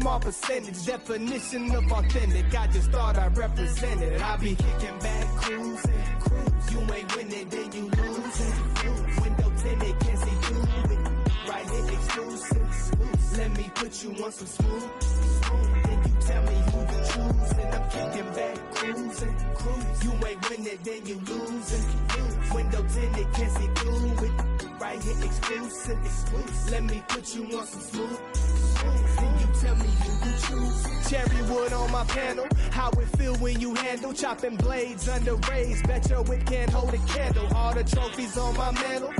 small percentage, definition of authentic. I just thought I represented. I be kicking back, cruising. You ain't winning, then you losing. Window tinted, can't see through it. Right here, exclusive. Let me put you on some smooth. Then you tell me who you choosing. I'm kicking back, cruising. You ain't winning, then you losing. Window tinted, can't see through it. Right here, exclusive. Let me put you on some smooth. Then you tell me who you choose. Cherry wood on my panel. How it feel when you handle chopping blades under rays. Bet your wit can't hold a candle. All the trophies on my mantle.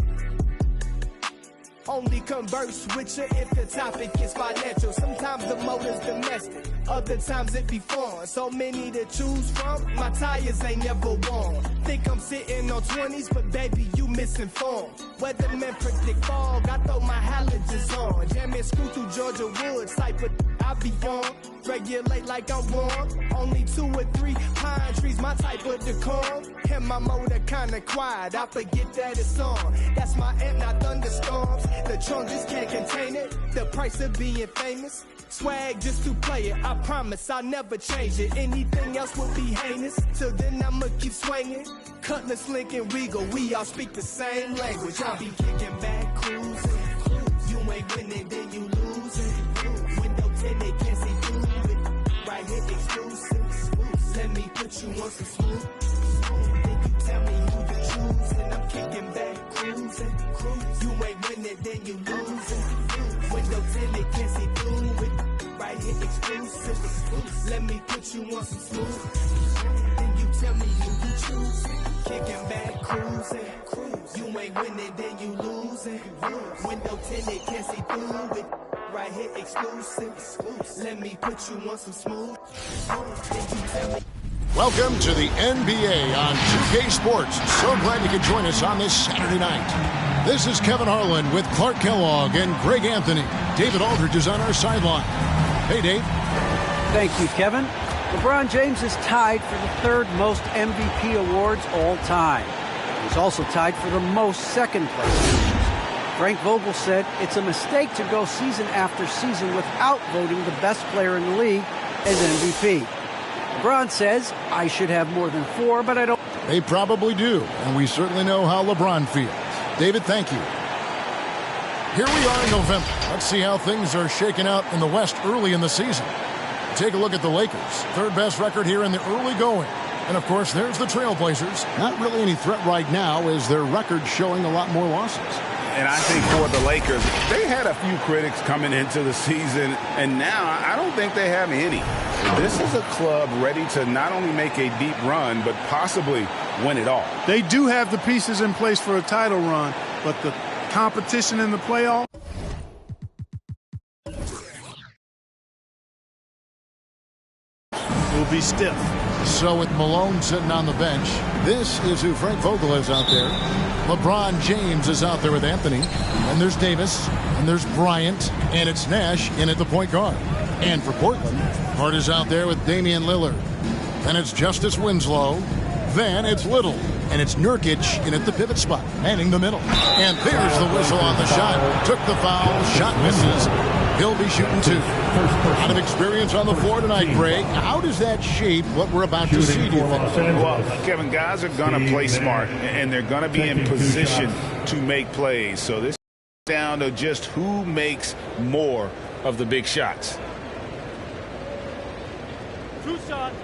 Only converse with you if the topic is financial. Sometimes the motive's domestic, other times it be foreign. So many to choose from, my tires ain't never worn. Think I'm sitting on 20s, but baby, you misinformed. Weathermen predict fog, I throw my halogens on. Jamming screw through Georgia woods, type of I be on. Regulate like I'm warm. Only 2 or 3 pine trees, my type of decorum. And my motor kinda quiet, I forget that it's on. That's my amp, not thunderstorms. The trunk just can't contain it. The price of being famous. Swag just to play it. I promise I'll never change it. Anything else would be heinous. Till then I'ma keep swinging. Cutlass, Lincoln, Regal, we all speak the same language. I'll be kicking back, cruising. You ain't winning, then you losing. Window tinted, can't see through it. Right here, exclusive. Let me put you on some smooth. Then you tell me who you choosing. I'm kicking back, cruising. You ain't winning, then you losing. Window tinted, can't see through it. Right here, exclusive. Let me put you on some smooth. Then you tell me who you choosing. Kicking back, cruising. You ain't winning, then you losing. Window tinted, can't see through it. Right here, exclusive. Let me put you on some smooth. Then you tell me. Welcome to the NBA on 2K Sports. So glad you could join us on this Saturday night. This is Kevin Harlan with Clark Kellogg and Greg Anthony. David Aldridge is on our sideline. Hey, Dave. Thank you, Kevin. LeBron James is tied for the 3rd most MVP awards all time. He's also tied for the most second-place finishes. Frank Vogel said it's a mistake to go season after season without voting the best player in the league as MVP. LeBron says, I should have more than 4, but I don't. They probably do, and we certainly know how LeBron feels. David, thank you. Here we are in November. Let's see how things are shaking out in the West early in the season. Take a look at the Lakers. 3rd best record here in the early going. And, of course, there's the Trailblazers. Not really any threat right now as their record showing a lot more losses. And I think for the Lakers, they had a few critics coming into the season, and now I don't think they have any. This is a club ready to not only make a deep run, but possibly win it all. They do have the pieces in place for a title run, but the competition in the playoffs will be stiff. So with Malone sitting on the bench, this is who Frank Vogel is out there. LeBron James is out there with Anthony. And there's Davis. And there's Bryant. And it's Nash in at the point guard. And for Portland, Hart is out there with Damian Lillard. Then it's Justice Winslow. Then it's Little. And it's Nurkic in at the pivot spot, manning the middle. And there's the whistle on the shot. Took the foul. Shot misses. He'll be shooting 2. A lot of experience on the floor tonight, Greg. How does that shape what we're about to see, do you think? Well, Kevin, guys are going to play smart, and they're going to be in position to make plays. So this is down to just who makes more of the big shots. 2 shots.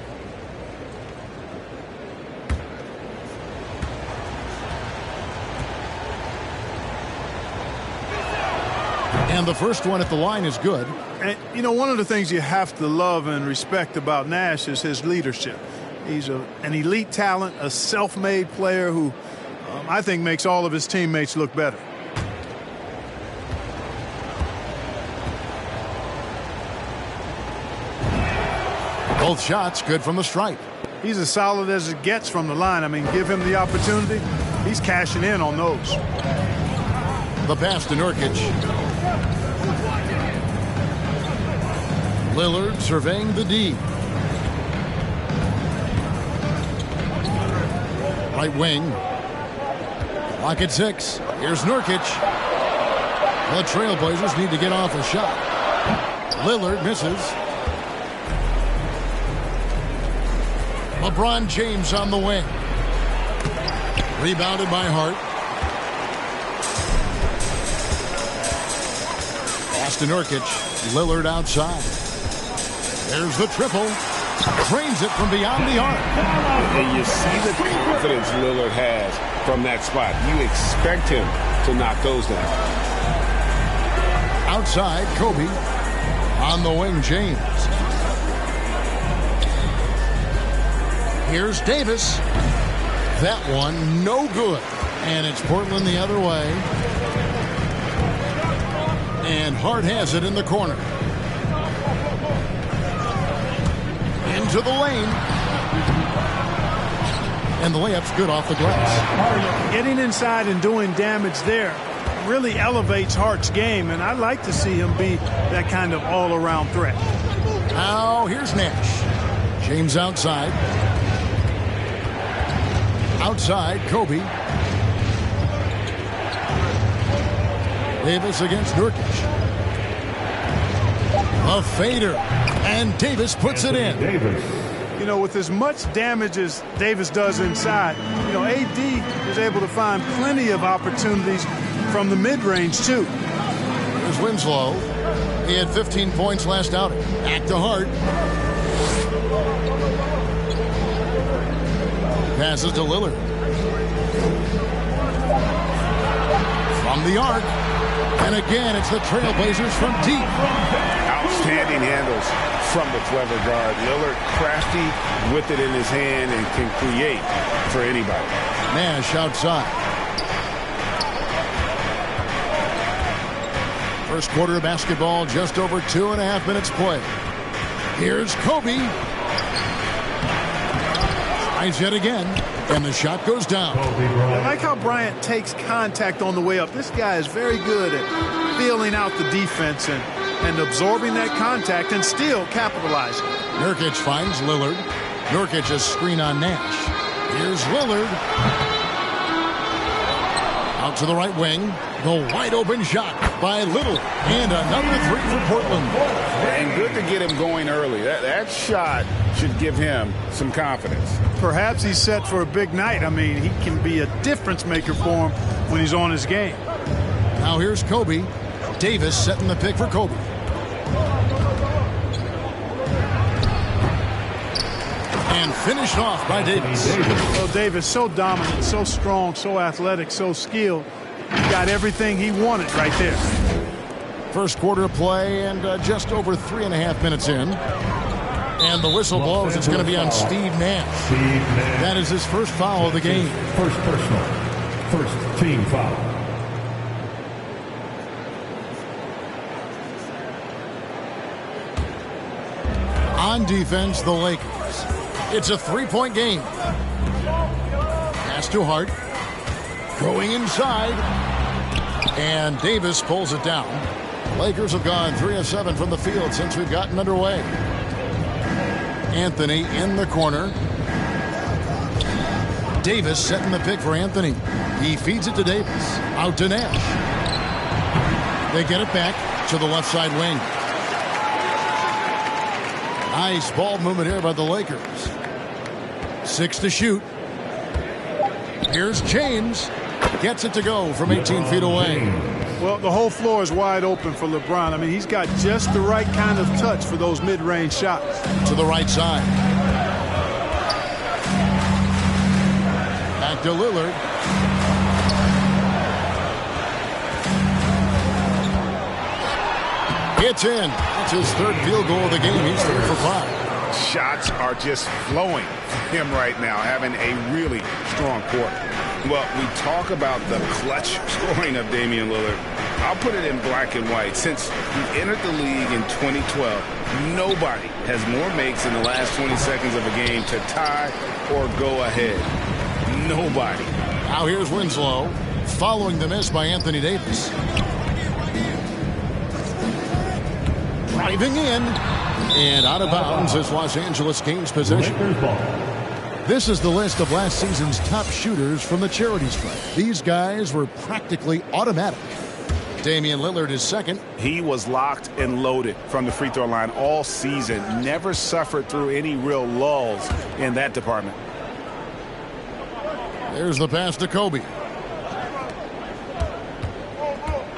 And the first one at the line is good. And, you know, one of the things you have to love and respect about Nash is his leadership. He's an elite talent, a self-made player who I think makes all of his teammates look better. Both shots good from the stripe. He's as solid as it gets from the line. I mean, give him the opportunity. He's cashing in on those. The pass to Nurkic. Lillard surveying the D. Right wing. Lock at 6. Here's Nurkic. The Trailblazers need to get off a shot. Lillard misses. LeBron James on the wing. Rebounded by Hart. Pass to Nurkic. Lillard outside. There's the triple. Drains it from beyond the arc. And you see the confidence Lillard has from that spot. You expect him to knock those down. Outside, Kobe. On the wing, James. Here's Davis. That one, no good. And it's Portland the other way. And Hart has it in the corner. Into the lane. And the layup's good off the glass. Getting inside and doing damage there really elevates Hart's game, and I'd like to see him be that kind of all-around threat. Now, here's Nash. James outside. Outside, Kobe. Davis against Nurkic. A fader. And Davis puts it in. You know, with as much damage as Davis does inside, you know, AD is able to find plenty of opportunities from the mid-range, too. Here's Winslow. He had 15 points last outing. Back to Hart. Passes to Lillard. From the arc. And again, it's the Trailblazers from deep. Outstanding handles from the clever guard. Lillard crafty with it in his hand and can create for anybody. Nash outside. First quarter of basketball, just over 2.5 minutes play. Here's Kobe. Tries yet again, and the shot goes down. I like how Bryant takes contact on the way up. This guy is very good at feeling out the defense and absorbing that contact and still capitalizing. Nurkic finds Lillard. Nurkic a screen on Nash. Here's Lillard. Out to the right wing. The wide open shot by Little. And another three for Portland. And good to get him going early. That shot should give him some confidence. Perhaps he's set for a big night. I mean, he can be a difference maker for him when he's on his game. Now here's Kobe. Davis setting the pick for Kobe. And finished off by Davis. Well, Davis, so dominant, so strong, so athletic, so skilled. He got everything he wanted right there. First quarter of play and just over 3.5 minutes in. And the whistle blows. It's going to be on Steve Nash. That is his first foul of the game. First personal. First team foul. On defense, the Lakers. It's a three-point game. Pass to Hart. Going inside. And Davis pulls it down. Lakers have gone 3 of 7 from the field since we've gotten underway. Anthony in the corner. Davis setting the pick for Anthony. He feeds it to Davis. Out to Nash. They get it back to the left side wing. Nice ball movement here by the Lakers. 6 to shoot. Here's James. Gets it to go from 18 feet away. Well, the whole floor is wide open for LeBron. I mean, he's got just the right kind of touch for those mid-range shots. To the right side. Back to Lillard. It's in. That's his third field goal of the game. He's 3 for 5. Shots are just flowing from him right now, having a really strong quarter. Well, we talk about the clutch scoring of Damian Lillard. I'll put it in black and white. Since he entered the league in 2012, nobody has more makes in the last 20 seconds of a game to tie or go ahead. Nobody. Now here's Winslow, following the miss by Anthony Davis. Driving in, and out of bounds as Los Angeles gains possession. This is the list of last season's top shooters from the charity stripe. These guys were practically automatic. Damian Lillard is second. He was locked and loaded from the free throw line all season. Never suffered through any real lulls in that department. There's the pass to Kobe.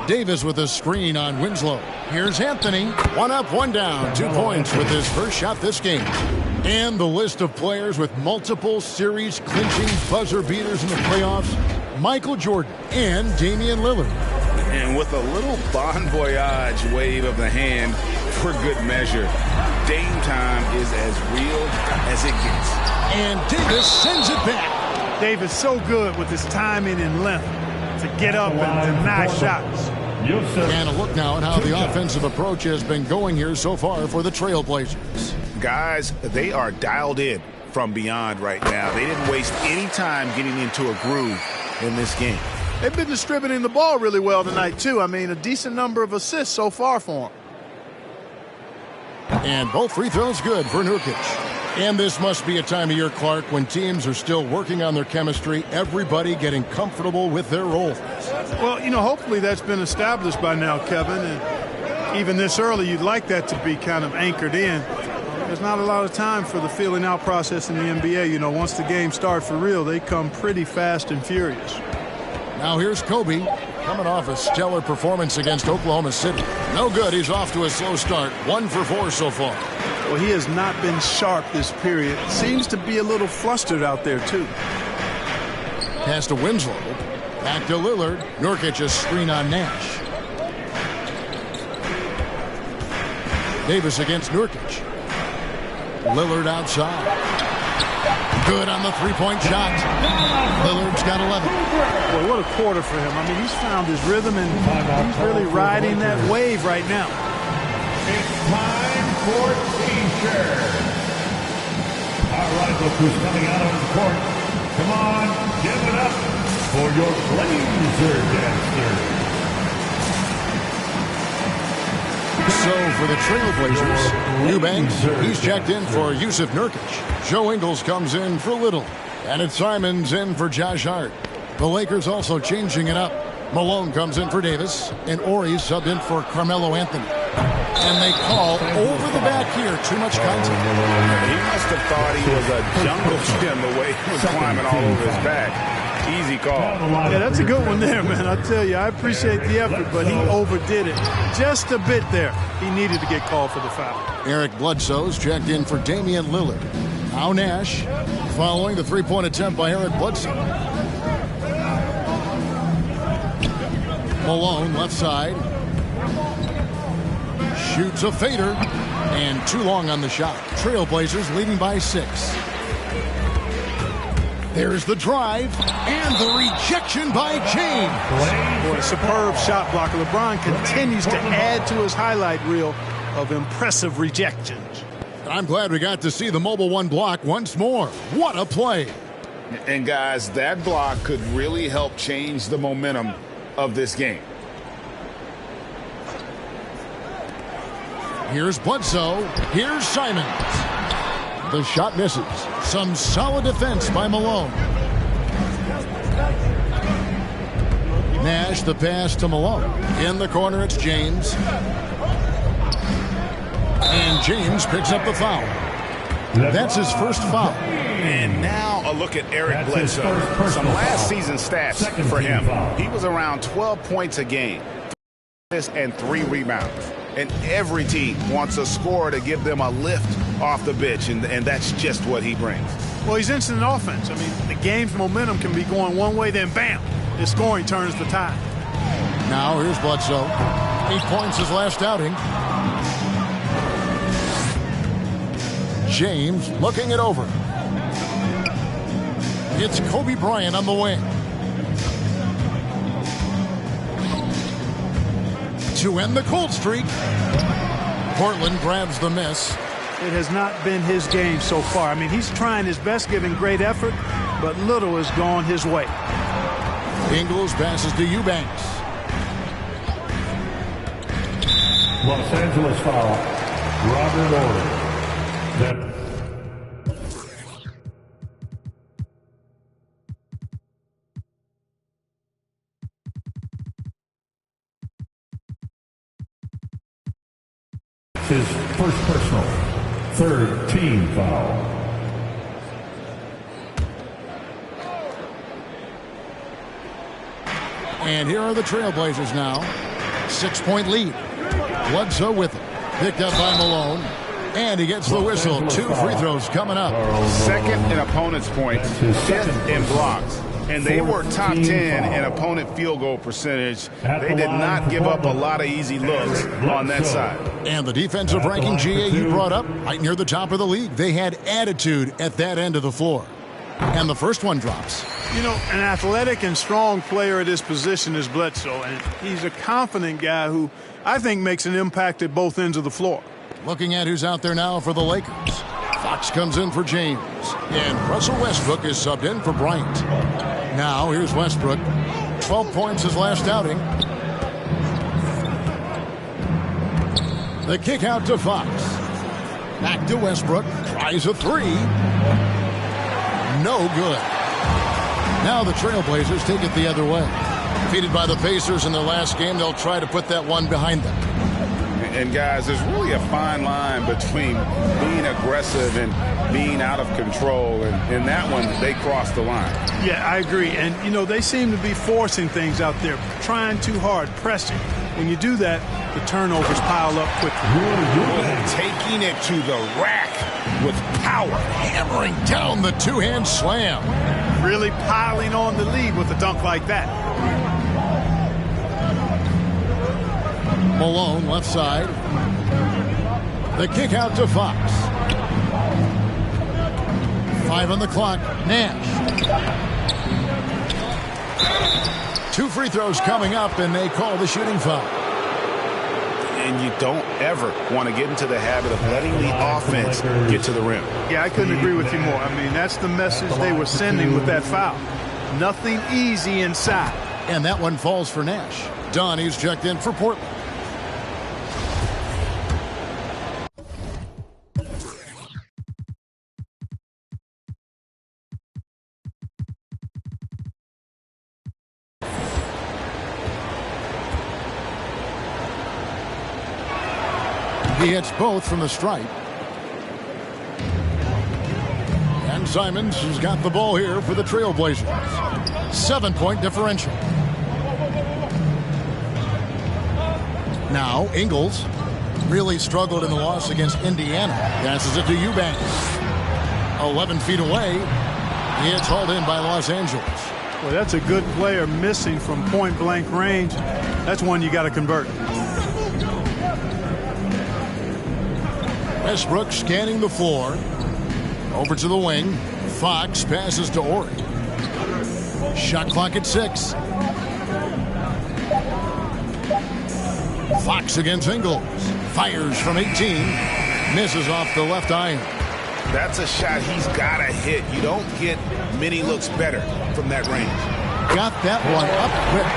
Davis with a screen on Winslow. Here's Anthony. One up, one down. 2 points with his first shot this game. And the list of players with multiple series clinching buzzer beaters in the playoffs: Michael Jordan and Damian Lillard. And with a little bon voyage wave of the hand for good measure, Dame time is as real as it gets. And Davis sends it back. Davis so good with his timing and length to get up and deny shots. And a look now at how the offensive approach has been going here so far for the Trailblazers. Guys, they are dialed in from beyond right now. They didn't waste any time getting into a groove in this game. They've been distributing the ball really well tonight, too. I mean, a decent number of assists so far for them. And both free throws good for Nurkic. And this must be a time of year, Clark, when teams are still working on their chemistry, everybody getting comfortable with their roles. Well, you know, hopefully that's been established by now, Kevin. And even this early, you'd like that to be kind of anchored in. There's not a lot of time for the feeling out process in the NBA. You know, once the game starts for real, they come pretty fast and furious. Now here's Kobe, coming off a stellar performance against Oklahoma City. No good. He's off to a slow start. 1 for 4 so far. Well, he has not been sharp this period. Seems to be a little flustered out there, too. Pass to Winslow. Back to Lillard. Nurkic a screen on Nash. Davis against Nurkic. Lillard outside. Good on the three-point shot. Lillard's got 11. Boy, what a quarter for him. I mean, he's found his rhythm, and he's really riding that wave right now. It's time for T-shirt. All right, look who's coming out on the court. Come on, give it up for your Blazer dancer. So for the Trailblazers, Eubanks, he's checked in for Yusuf Nurkic. Joe Ingles comes in for Little. And it's Simons in for Josh Hart. The Lakers also changing it up. Malone comes in for Davis, and Ori subbed in for Carmelo Anthony. And they call over the back here. Too much contact. He must have thought he was a jungle gym the way he was climbing all over his back. Easy call. Yeah, that's a good one there, man. I tell you, I appreciate the effort, but he overdid it just a bit there. He needed to get called for the foul. Eric Bledsoe's checked in for Damian Lillard. Now Nash, following the three-point attempt by Eric Bledsoe. Malone, left side. Shoots a fader. And too long on the shot. Trailblazers leading by 6. There's the drive. And the rejection by James. Boy, a superb shot blocker. LeBron continues to add to his highlight reel of impressive rejections. I'm glad we got to see the Mobile One block once more. What a play. And guys, that block could really help change the momentum of this game. Here's Bledsoe. Here's Simons. The shot misses. Some solid defense by Malone. Nash, the pass to Malone. In the corner, it's James. And James picks up the foul. That's his first foul. And now a look at Eric Bledsoe. Some last season stats for him. He was around 12 points a game and 3 rebounds. And every team wants a scorer to give them a lift off the bench, and that's just what he brings. Well, he's instant offense. I mean, the game's momentum can be going one way, then bam, his scoring turns the tide. Now here's Bledsoe. 8 points his last outing. James looking it over. It's Kobe Bryant on the wing. To end the cold streak. Portland grabs the miss. It has not been his game so far. I mean, he's trying his best, giving great effort, but little has gone his way. Ingles passes to Eubanks. Los Angeles foul. Robert Ory. That his first personal, third team foul. And here are the Trailblazers now. 6-point lead. Bledsoe with it. Picked up by Malone. And he gets the whistle. 2 free throws coming up. Second in opponent's points, 5th in blocks. And they were top 10 in opponent field goal percentage. They did not give up a lot of easy looks on that side. And the defensive ranking GA you brought up, right near the top of the league. They had attitude at that end of the floor. And the first one drops. You know, an athletic and strong player at his position is Bledsoe, and he's a confident guy who I think makes an impact at both ends of the floor. Looking at who's out there now for the Lakers. Fox comes in for James, and Russell Westbrook is subbed in for Bryant. Now here's Westbrook. 12 points his last outing. The kick out to Fox. Back to Westbrook. Tries a 3. No good. Now the Trailblazers take it the other way. Defeated by the Pacers in their last game, they'll try to put that one behind them. And guys, there's really a fine line between being aggressive and being out of control. And in that one, they crossed the line. Yeah, I agree. And, you know, they seem to be forcing things out there, trying too hard, pressing. When you do that, the turnovers pile up quickly. Taking it to the rack with power. Hammering down the two-hand slam. Really piling on the lead with a dunk like that. Malone, left side. The kick out to Fox. 5 on the clock. Nash. 2 free throws coming up, and they call the shooting foul. And you don't ever want to get into the habit of letting the offense get to the rim. Yeah, I couldn't agree with you more. I mean, that's the message they were sending with that foul. Nothing easy inside. And that one falls for Nash. Donnie's checked in for Portland. He hits both from the stripe. And Simons has got the ball here for the Trailblazers. 7-point differential. Now Ingles really struggled in the loss against Indiana. Passes it to Eubanks. 11 feet away. He is hauled in by Los Angeles. Well, that's a good player missing from point-blank range. That's one you got to convert. Westbrook scanning the floor. Over to the wing. Fox passes to Ori. Shot clock at 6. Fox against Ingles. Fires from 18. Misses off the left iron. That's a shot he's got to hit. You don't get many looks better from that range. Got that one up quick.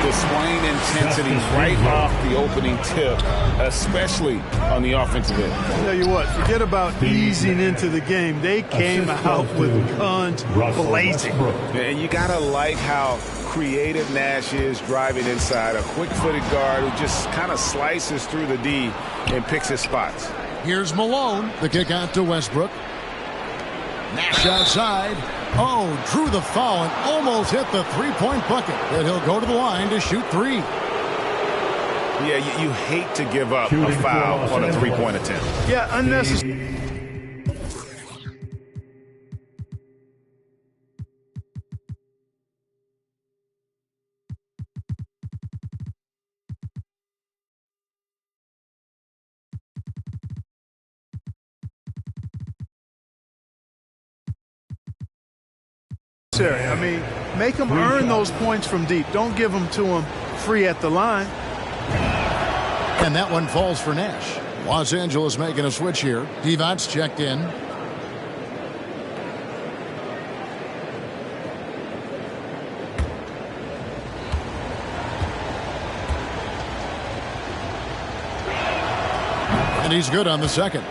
Displaying intensity right off the opening tip, especially on the offensive end. I'll tell you what, forget about easing into the game. They came out with guns blazing. And you got to like how creative Nash is driving inside. A quick-footed guard who just kind of slices through the D and picks his spots. Here's Malone. The kick out to Westbrook. Nash outside. Oh, drew the foul and almost hit the three-point bucket. But he'll go to the line to shoot 3. Yeah, you hate to give up a foul on a three-point attempt. Yeah, unnecessary. I mean, make them earn those points from deep. Don't give them to them free at the line. And that one falls for Nash. Los Angeles making a switch here. Divac checked in. And he's good on the second.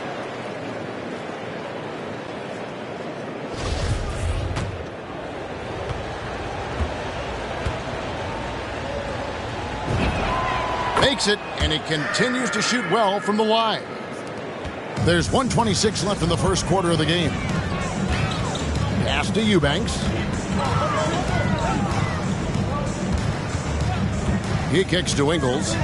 Makes it, and he continues to shoot well from the line. There's 1:26 left in the first quarter of the game. Pass to Eubanks. He kicks to Ingles.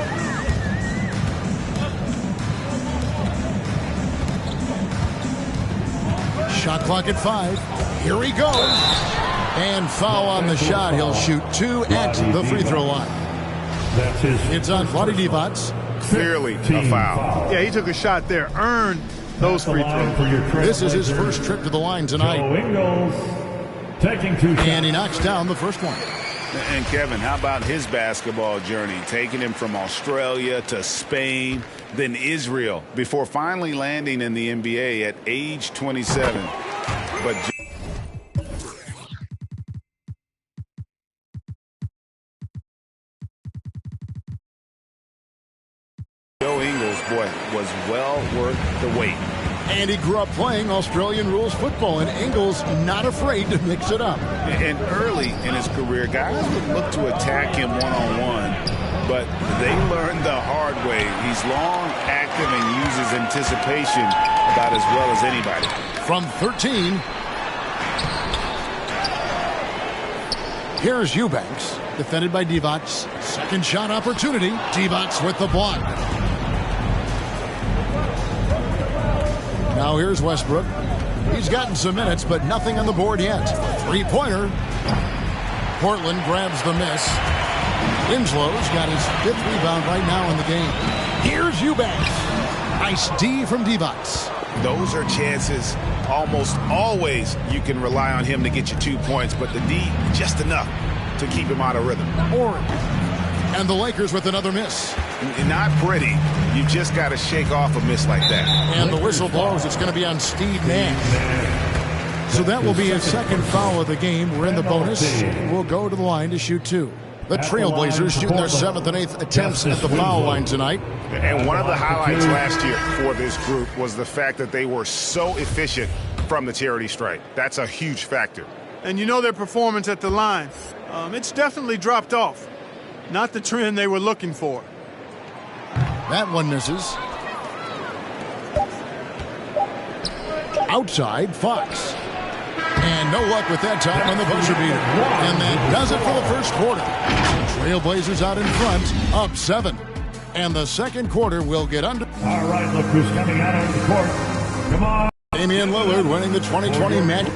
Shot clock at 5. Here he goes. And foul on the shot. He'll shoot 2 at the free throw line. It's on Vlade Divac. Clearly a foul. Yeah, he took a shot there. Earned those free throws. This is his first trip to the line tonight. And he knocks down the first one. And Kevin, how about his basketball journey? Taking him from Australia to Spain, then Israel, before finally landing in the NBA at age 27. But Joe Ingles, boy, was well worth the wait. And he grew up playing Australian rules football, and Ingles not afraid to mix it up. And early in his career, guys would look to attack him one-on-one, but they learned the hard way. He's long, active, and uses anticipation about as well as anybody. From 13, here's Eubanks, defended by Divac. Second shot opportunity. Divac with the block. Now here's Westbrook. He's gotten some minutes, but nothing on the board yet. Three-pointer. Portland grabs the miss. Winslow's got his 5th rebound right now in the game. Here's Eubanks. Nice D from Divac. Those are chances almost always you can rely on him to get you 2 points, but the D just enough to keep him out of rhythm. And the Lakers with another miss. Not pretty. You just got to shake off a miss like that. And the whistle blows. It's going to be on Steve Nash. So that will be his second foul of the game. We're in the bonus. We'll go to the line to shoot 2. The Trailblazers shooting their 7th and 8th attempts at the foul line tonight. And one of the highlights last year for this group was the fact that they were so efficient from the charity stripe. That's a huge factor. And you know their performance at the line. It's definitely dropped off. Not the trend they were looking for. That one misses. Outside, Fox. And no luck with that time on the buzzer beater. And that does it for the first quarter. Trailblazers out in front, up 7. And the second quarter will get under. All right, look who's coming out on the court. Come on. Damian Lillard winning the 2020 match.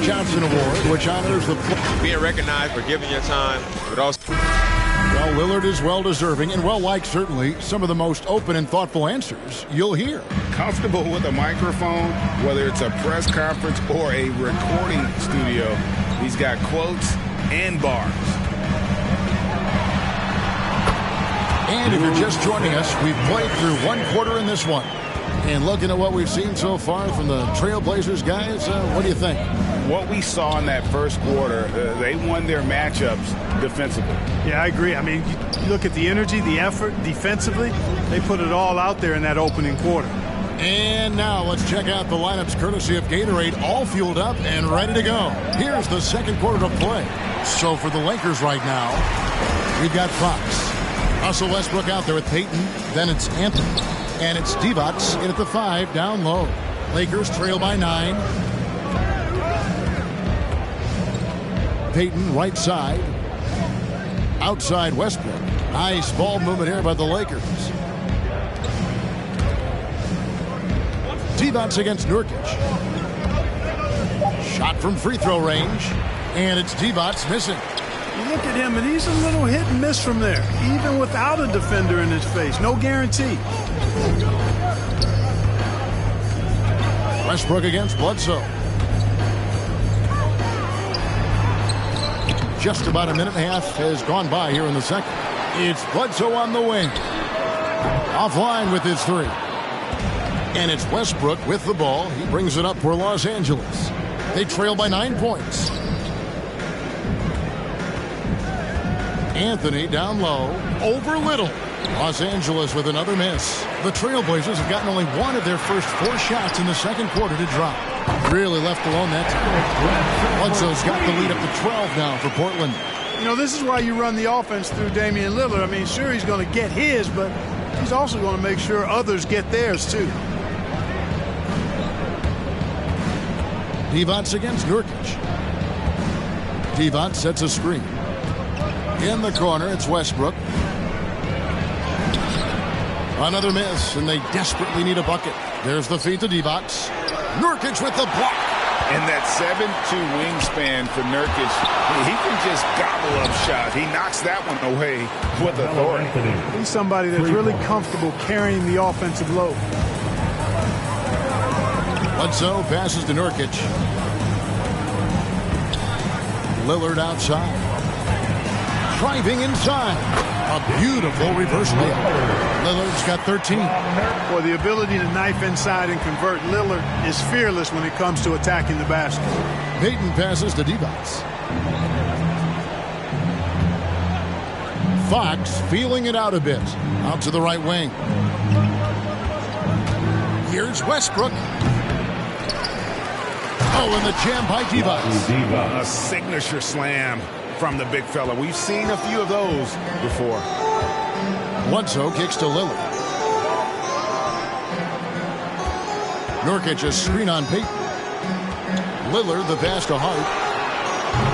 Johnson Award, which honors the being recognized for giving your time, but also well, Lillard is well deserving and well liked, certainly some of the most open and thoughtful answers you'll hear. Comfortable with a microphone, whether it's a press conference or a recording studio, he's got quotes and bars. And if you're just joining us, we've played through 1 quarter in this one. And looking at what we've seen so far from the Trailblazers guys, what do you think? What we saw in that first quarter, they won their matchups defensively. Yeah, I agree. I mean, you look at the energy, the effort defensively, they put it all out there in that opening quarter. And now let's check out the lineups courtesy of Gatorade, all fueled up and ready to go. Here's the second quarter to play. So for the Lakers right now, we've got Fox. Russell Westbrook out there with Peyton. Then it's Anthony. And it's Divac in at the 5, down low. Lakers trail by 9. Peyton right side. Outside Westbrook. Nice ball movement here by the Lakers. Divac against Nurkic. Shot from free throw range. And it's Divac missing. You look at him, and he's a little hit and miss from there, even without a defender in his face. No guarantee. Westbrook against Bledsoe. Just about a minute and a half has gone by here in the second. It's Bledsoe on the wing. Offline with his 3. And it's Westbrook with the ball. He brings it up for Los Angeles. They trail by 9 points. Anthony down low, over Little. Los Angeles with another miss. The Trailblazers have gotten only one of their first 4 shots in the second quarter to drop. Really left alone that time. Bledsoe's got the lead up to 12 now for Portland. You know, this is why you run the offense through Damian Lillard. I mean, sure, he's going to get his, but he's also going to make sure others get theirs, too. Divac against Nurkic. Divac sets a screen. In the corner, it's Westbrook. Another miss, and they desperately need a bucket. There's the feed to Divac. Nurkic with the block. And that 7'2" wingspan for Nurkic, he can just gobble up shots. He knocks that one away with authority. He's somebody that's really comfortable carrying the offensive load. Bledsoe passes to Nurkic. Lillard outside. Driving inside. A beautiful reverse layup. Lillard's got 13. Well, the ability to knife inside and convert Lillard is fearless when it comes to attacking the basket. Payton passes to Divac. Fox feeling it out a bit. Out to the right wing. Here's Westbrook. Oh, and the jam by Divac. A signature slam from the big fella. We've seen a few of those before. Bledsoe kicks to Lillard. Nurkic a screen on Payton. Lillard the pass to Hart.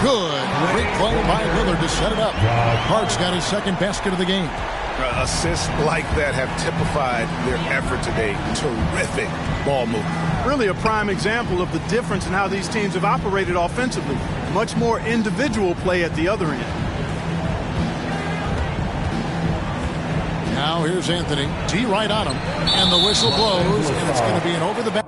Good. Great play by Lillard to set it up. Hart's got his second basket of the game. Assists like that have typified their effort today. Terrific ball movement. Really a prime example of the difference in how these teams have operated offensively. Much more individual play at the other end. Now here's Anthony. T right on him. And the whistle blows. And it's going to be an over the back.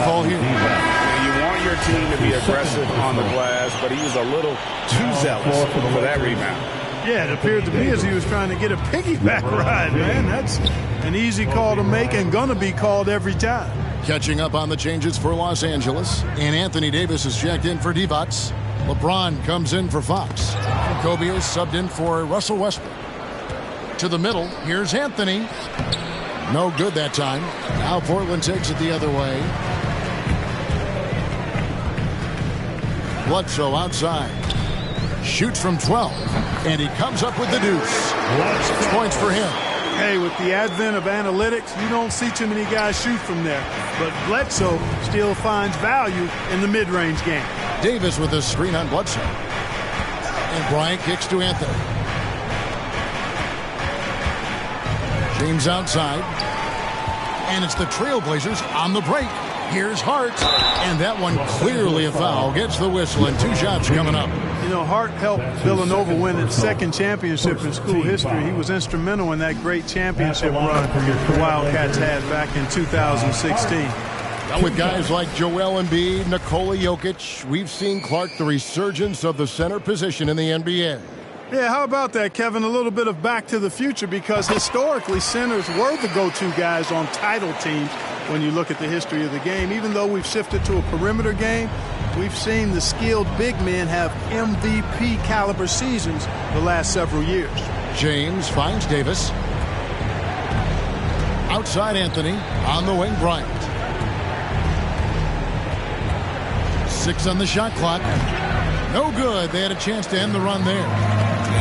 Call here. You want your team to be aggressive on the glass, but he was a little too zealous for that rebound. Yeah, it appeared to me as he was trying to get a piggyback ride, man. That's an easy call to make and going to be called every time. Catching up on the changes for Los Angeles. And Anthony Davis is checked in for Divac. LeBron comes in for Fox. Kobe is subbed in for Russell Westbrook. To the middle, here's Anthony. No good that time. Now Portland takes it the other way. Bledsoe outside. Shoots from 12. And he comes up with the deuce. 6 points for him. Hey, with the advent of analytics, you don't see too many guys shoot from there. But Bledsoe still finds value in the mid-range game. Davis with a screen on Bledsoe. And Bryant kicks to Anthony. James outside. And it's the Trailblazers on the break. Here's Hart. And that one clearly a foul. Gets the whistle and 2 shots coming up. You know, Hart helped Villanova win its second championship in school history. He was instrumental in that great championship run the Wildcats had back in 2016. With guys like Joel Embiid, Nikola Jokic, we've seen, Clark, the resurgence of the center position in the NBA. Yeah, how about that, Kevin? A little bit of back to the future, because historically centers were the go-to guys on title teams when you look at the history of the game. Even though we've shifted to a perimeter game, we've seen the skilled big men have MVP caliber seasons the last several years. James finds Davis. Outside Anthony, on the wing Bryant. 6 on the shot clock. No good. They had a chance to end the run there.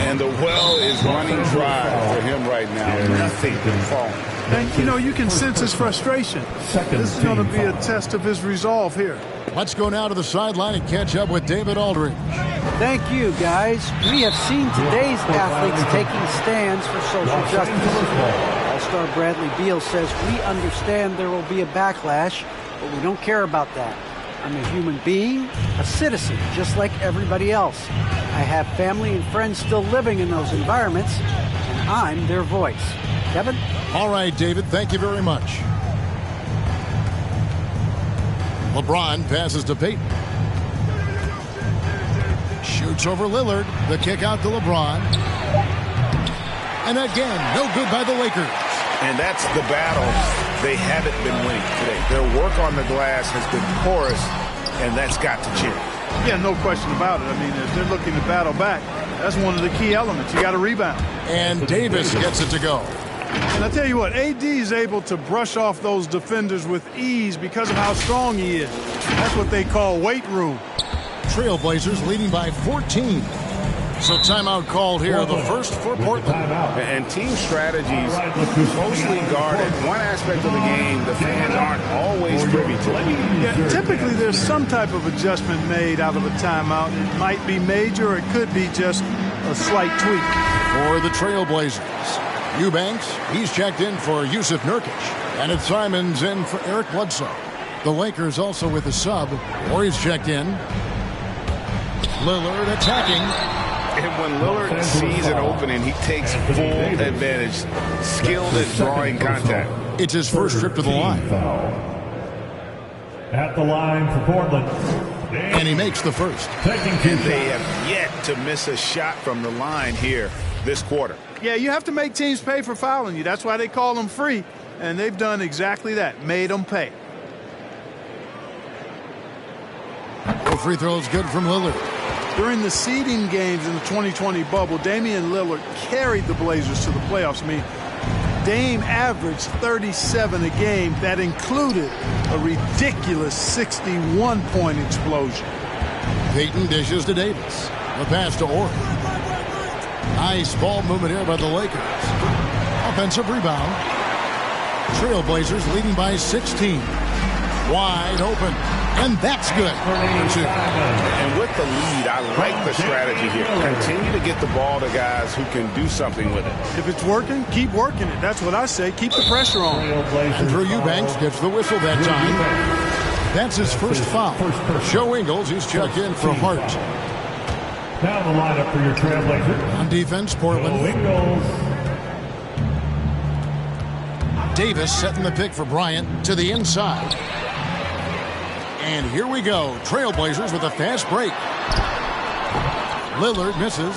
And the well is running dry for him right now. Nothing falling. And, you know, you can sense his frustration. This is going to be a test of his resolve here. Let's go now to the sideline and catch up with David Aldridge. Thank you, guys. We have seen today's athletes taking stands for social justice. All-star Bradley Beal says, we understand there will be a backlash, but we don't care about that. I'm a human being, a citizen, just like everybody else. I have family and friends still living in those environments, and I'm their voice. Kevin? All right, David, thank you very much. LeBron passes to Payton. Shoots over Lillard. The kick out to LeBron. And again, no good by the Lakers. And that's the battle they haven't been winning today. Their work on the glass has been porous, and that's got to change. Yeah, no question about it. I mean, if they're looking to battle back, that's one of the key elements. You got to rebound. And Davis gets it to go. And I tell you what, AD is able to brush off those defenders with ease because of how strong he is. That's what they call weight room. Trailblazers leading by 14. So timeout called here, the first for Portland. And team strategies closely guarded. One aspect of the game the fans aren't always privy to. Yeah, typically there's some type of adjustment made out of a timeout. It might be major or it could be just a slight tweak. For the Trailblazers, Eubanks, he's checked in for Yusuf Nurkic. And it's Simons in for Eric Bledsoe. The Lakers also with a sub. Warriors checked in. Lillard attacking. And when Lillard sees an opening, he takes full advantage, skilled at drawing contact. It's his first trip to the line. At the line for Portland. And he makes the first. And they have yet to miss a shot from the line here this quarter. Yeah, you have to make teams pay for fouling you. That's why they call them free. And they've done exactly that, made them pay. The free throw is good from Lillard. During the seeding games in the 2020 bubble, Damian Lillard carried the Blazers to the playoffs. I mean, Dame averaged 37 a game. That included a ridiculous 61-point explosion. Payton dishes to Davis. The pass to Orr. Nice ball movement here by the Lakers. Offensive rebound. Trailblazers leading by 16. Wide open. And that's good. And with the lead, I like the strategy here. Continue to get the ball to guys who can do something with it. If it's working, keep working it. That's what I say. Keep the pressure on. And Drew Eubanks gets the whistle that time. That's his first foul. Joe Ingles, he's checked in for Hart. Now the lineup for your Trailblazers. On defense, Portland. Davis setting the pick for Bryant to the inside. And here we go. Trailblazers with a fast break. Lillard misses.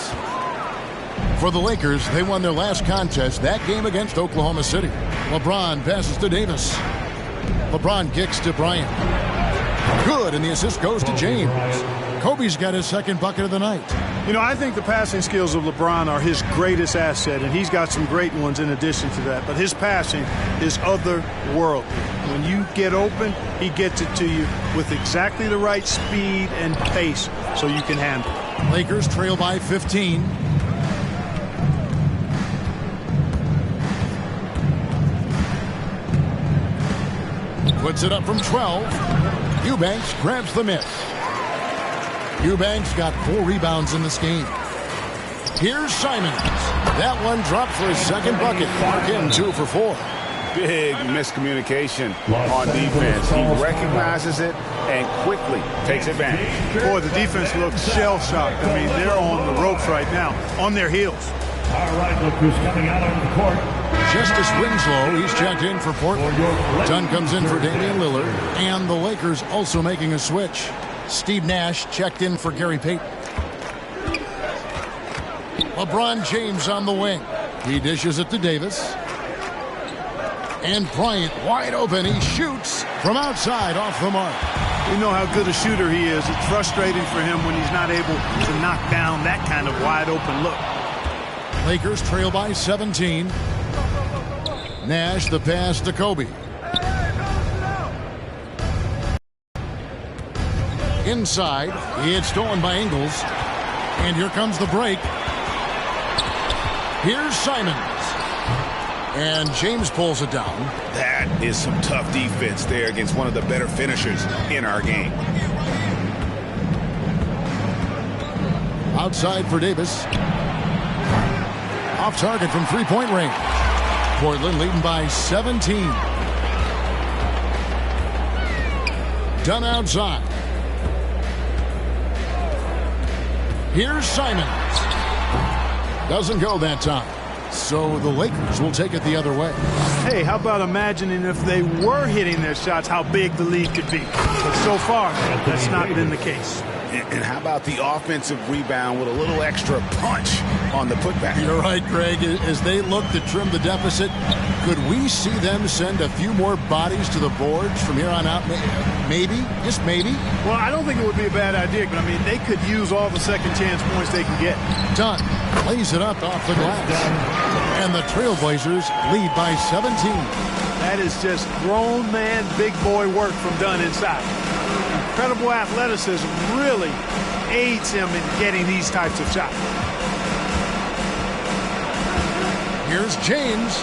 For the Lakers, they won their last contest, that game against Oklahoma City. LeBron passes to Davis. LeBron kicks to Bryant. Good, and the assist goes to James. Kobe's got his second bucket of the night. You know, I think the passing skills of LeBron are his greatest asset, and he's got some great ones in addition to that. But his passing is otherworldly. When you get open, he gets it to you with exactly the right speed and pace so you can handle it. Lakers trail by 15. Puts it up from 12. Eubanks grabs the miss. Eubanks got 4 rebounds in this game. Here's Simons. That one dropped for his second bucket. Mark him 2 for 4. Big miscommunication on defense. He recognizes it and quickly takes advantage. Boy, the defense looks shell-shocked. I mean, they're on the ropes right now, on their heels. All right, look who's coming out on the court. Justice Winslow, he's checked in for Portland. Dunn comes in for Damian Lillard. And the Lakers also making a switch. Steve Nash checked in for Gary Payton. LeBron James on the wing. He dishes it to Davis. And Bryant wide open. He shoots from outside off the mark. You know how good a shooter he is. It's frustrating for him when he's not able to knock down that kind of wide open look. Lakers trail by 17. Nash the pass to Kobe. Inside, it's stolen by Ingles. And here comes the break. Here's Simons. And James pulls it down. That is some tough defense there against one of the better finishers in our game. Outside for Davis. Off target from three-point range. Portland leading by 17. Dunn outside. Here's Simons. Doesn't go that time. So the Lakers will take it the other way. Hey, how about imagining if they were hitting their shots, how big the lead could be? But so far, that's not been the case. And how about the offensive rebound with a little extra punch on the putback? You're right, Greg. As they look to trim the deficit, could we see them send a few more bodies to the boards from here on out? Maybe, just maybe. Well, I don't think it would be a bad idea, but I mean, they could use all the second chance points they can get. Dunn lays it up off the glass. And the Trailblazers lead by 17. That is just grown man, big boy work from Dunn inside. Incredible athleticism really aids him in getting these types of shots. Here's James.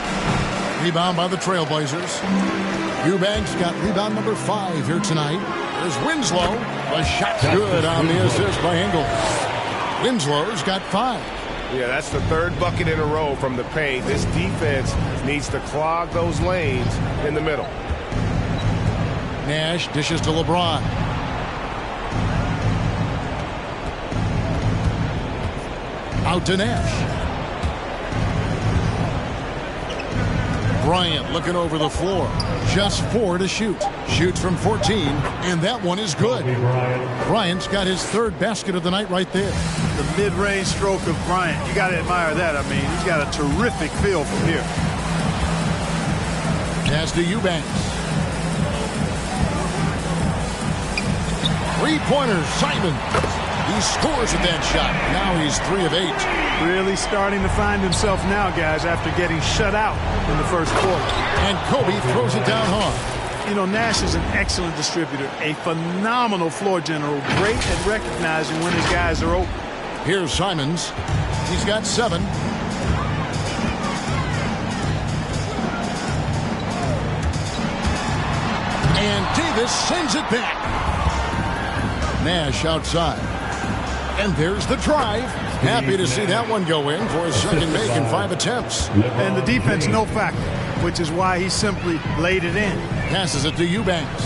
Rebound by the Trailblazers. Eubanks got rebound number 5 here tonight. There's Winslow. The shot's good on the assist by Engel. Winslow's got 5. Yeah, that's the third bucket in a row from the paint. This defense needs to clog those lanes in the middle. Nash dishes to LeBron. Out to Nash. Bryant looking over the floor. Just 4 to shoot. Shoots from 14, and that one is good. Bryant's got his 3rd basket of the night right there. The mid-range stroke of Bryant. You got to admire that. I mean, he's got a terrific feel from here. Pass to Eubanks. Three-pointer, Simon. He scores with that shot. Now he's 3 of 8. Really starting to find himself now, guys, after getting shut out in the first quarter. And Kobe throws it down hard. You know, Nash is an excellent distributor, a phenomenal floor general, great at recognizing when his guys are open. Here's Simons. He's got 7. And Davis sends it back. Nash outside. And there's the drive. Happy to see that one go in for his second make in 5 attempts. And the defense no factor, which is why he simply laid it in. Passes it to Eubanks.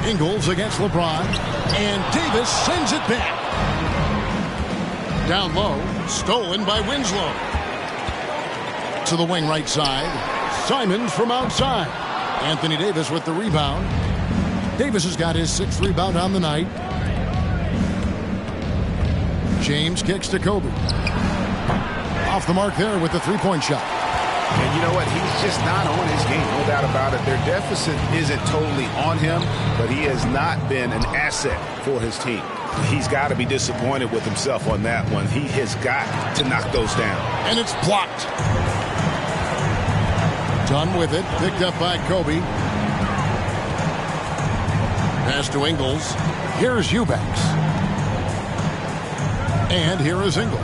Ingles against LeBron. And Davis sends it back. Down low. Stolen by Winslow. To the wing right side. Simons from outside. Anthony Davis with the rebound. Davis has got his 6th rebound on the night. James kicks to Kobe. Off the mark there with the 3-point shot. And you know what? He's just not on his game, no doubt about it. Their deficit isn't totally on him, but he has not been an asset for his team. He's got to be disappointed with himself on that one. He has got to knock those down. And it's blocked. Done with it. Picked up by Kobe. Pass to Ingles. Here's Eubanks. And here is Ingles.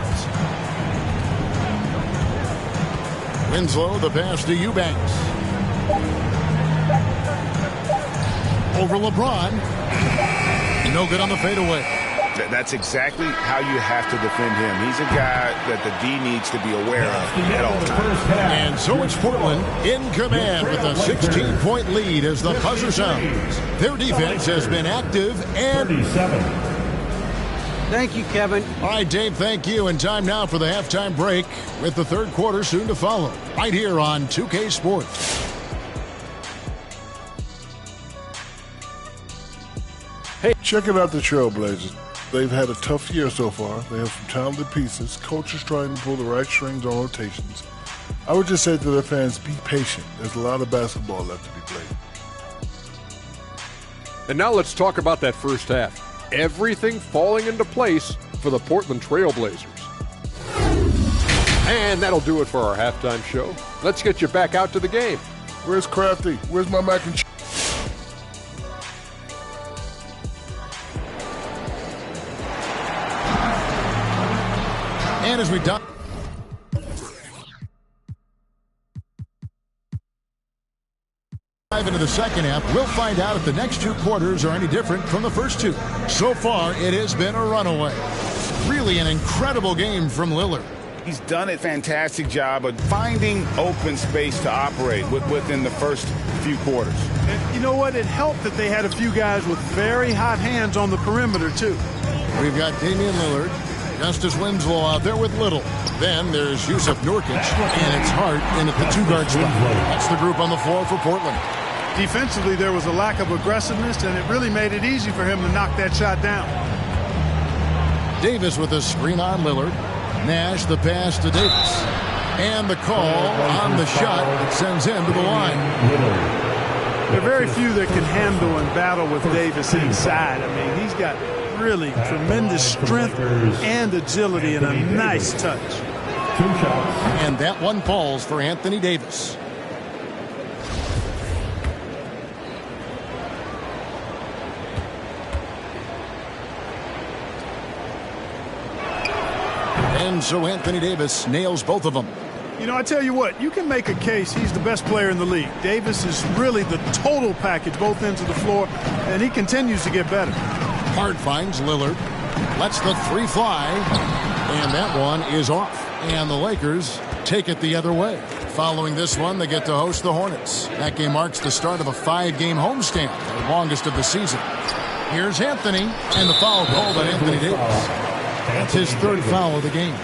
Winslow, the pass to Eubanks. Over LeBron. No good on the fadeaway. That's exactly how you have to defend him. He's a guy that the D needs to be aware of at all times. And so it's Portland in command with a 16-point lead as the buzzer sounds. Their defense has been active and... 37. Thank you, Kevin. All right, Dave, thank you. And time now for the halftime break with the 3rd quarter soon to follow. Right here on 2K Sports. Hey, checking out the Trailblazers. They've had a tough year so far. They have some talented pieces. Coaches trying to pull the right strings on rotations. I would just say to their fans, be patient. There's a lot of basketball left to be played. And now let's talk about that first half. Everything falling into place for the Portland Trailblazers. And that'll do it for our halftime show. Let's get you back out to the game. Where's Crafty? Where's my mac and cheese? And as we dive into the second half, we'll find out if the next 2 quarters are any different from the first 2. So far, it has been a runaway. Really an incredible game from Lillard. He's done a fantastic job of finding open space to operate within the first few quarters. And you know what? It helped that they had a few guys with very hot hands on the perimeter, too. We've got Damian Lillard, Justice Winslow out there with Little. Then there's Yusuf Nurkic, and it's Hart in at the 2-guard spot. That's the group on the floor for Portland. Defensively, there was a lack of aggressiveness, and it really made it easy for him to knock that shot down. Davis with a screen on Lillard. Nash the pass to Davis. And the call on the shot that sends him to the line. There are very few that can handle and battle with Davis inside. I mean, he's got really tremendous strength and agility and a nice touch. And that one falls for Anthony Davis. And so Anthony Davis nails both of them. You know, I tell you what, you can make a case he's the best player in the league. Davis is really the total package, both ends of the floor, and he continues to get better. Hard finds Lillard. Lets the three fly. And that one is off. And the Lakers take it the other way. Following this one, they get to host the Hornets. That game marks the start of a 5-game homestand, the longest of the season. Here's Anthony, and the foul called on Anthony Davis. That's his third foul of the game.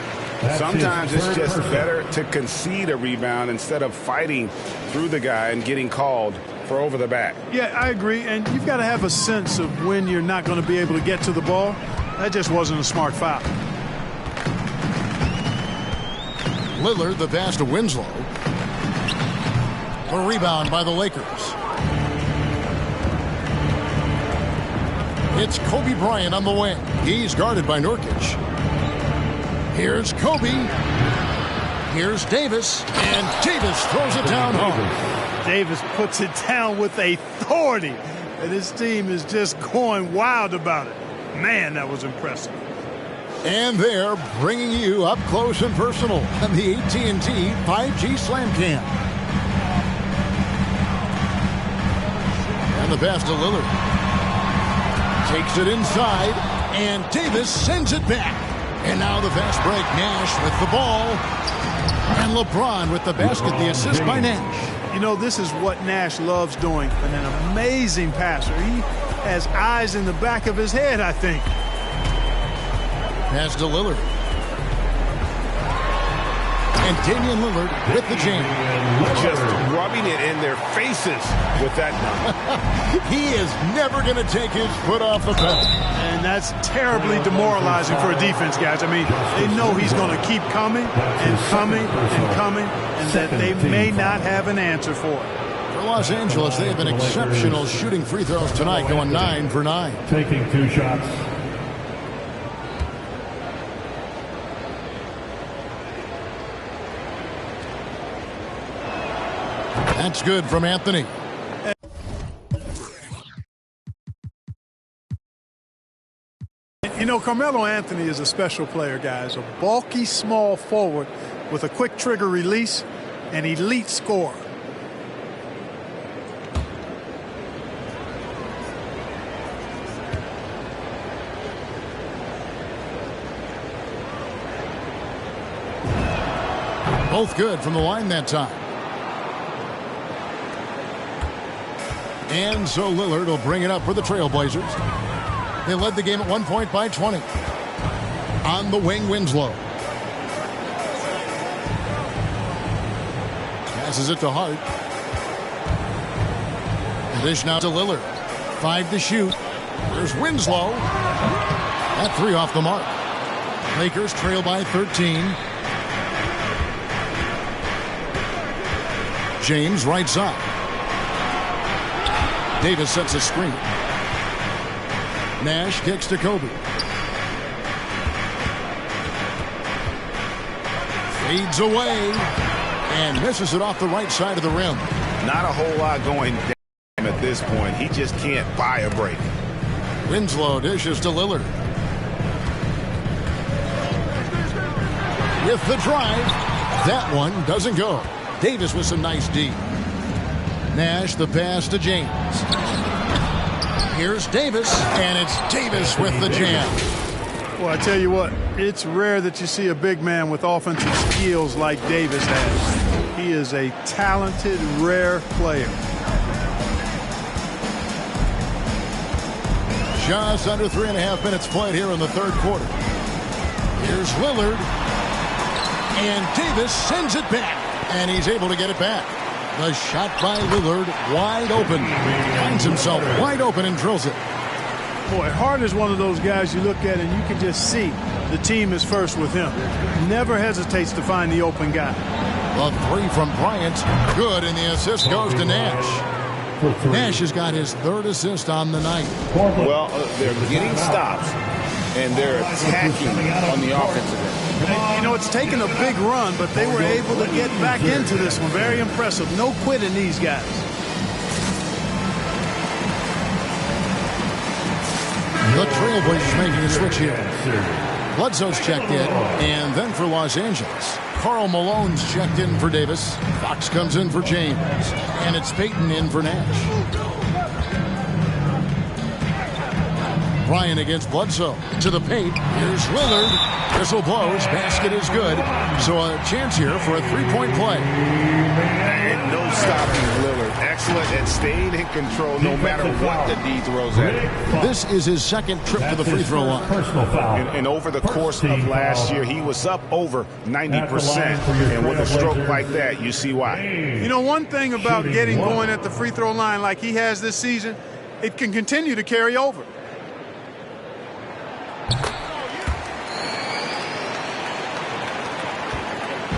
Sometimes it's just better to concede a rebound instead of fighting through the guy and getting called for over the back. Yeah, I agree. And you've got to have a sense of when you're not going to be able to get to the ball. That just wasn't a smart foul. Lillard, the pass to Winslow. A rebound by the Lakers. It's Kobe Bryant on the wing. He's guarded by Nurkic. Here's Kobe. Here's Davis. And Davis throws it down home. Davis puts it down with authority. And his team is just going wild about it. Man, that was impressive. And they're bringing you up close and personal on the AT&T 5G Slam Cam. And the pass to Lillard. Takes it inside, and Davis sends it back. And now the fast break, Nash with the ball. And LeBron with the basket, the assist by Nash. You know, this is what Nash loves doing. An amazing passer. He has eyes in the back of his head, I think. Pass to Lillard. And Damian Lillard with the jam. Just rubbing it in their faces with that. He is never going to take his foot off the pedal. And that's terribly demoralizing for a defense, guys. I mean, they know he's going to keep coming and coming and coming, and that they may not have an answer for it. For Los Angeles, they have been exceptional shooting free throws tonight, going 9 for 9. Taking 2 shots. That's good from Anthony. You know, Carmelo Anthony is a special player, guys. A bulky, small forward with a quick trigger release, an elite scorer. Both good from the line that time. And so Lillard will bring it up for the Trailblazers. They led the game at 1 point by 20. On the wing, Winslow. Passes it to Hart. Dish now to Lillard. 5 to shoot. There's Winslow. That 3 off the mark. Lakers trail by 13. James right side. Davis sets a screen. Nash kicks to Kobe. Fades away and misses it off the right side of the rim. Not a whole lot going down at this point. He just can't buy a break. Winslow dishes to Lillard. With the drive, that one doesn't go. Davis with some nice D. Nash the pass to James. Here's Davis, and it's Davis with the jam. Well, I tell you what, it's rare that you see a big man with offensive skills like Davis has. He is a talented, rare player. Just under 3.5 minutes played here in the third quarter. Here's Lillard, and Davis sends it back, and he's able to get it back. The shot by Lillard, wide open. Finds himself wide open and drills it. Boy, Hart is one of those guys you look at and you can just see the team is first with him. Never hesitates to find the open guy. The three from Bryant, good, and the assist goes to Nash. Nash has got his third assist on the night. Well, they're getting stops, and they're attacking on the offensive end. You know, it's taken a big run, but they were able to get back into this one. Very impressive. No quitting these guys. The Trailblazers making a switch here. Bledsoe's checked in, and then for Los Angeles, Karl Malone's checked in for Davis. Fox comes in for James, and it's Payton in for Nash. Bryant against Bledsoe to the paint. Here's Lillard. Whistle blows. Basket is good. So a chance here for a three-point play. And no stopping Lillard. Excellent at staying in control no matter what the D throws at him. This is his second trip to the free throw line. And over the course of last year, he was up over 90%. And with a stroke like that, you see why. You know, one thing about getting going at the free throw line like he has this season, it can continue to carry over.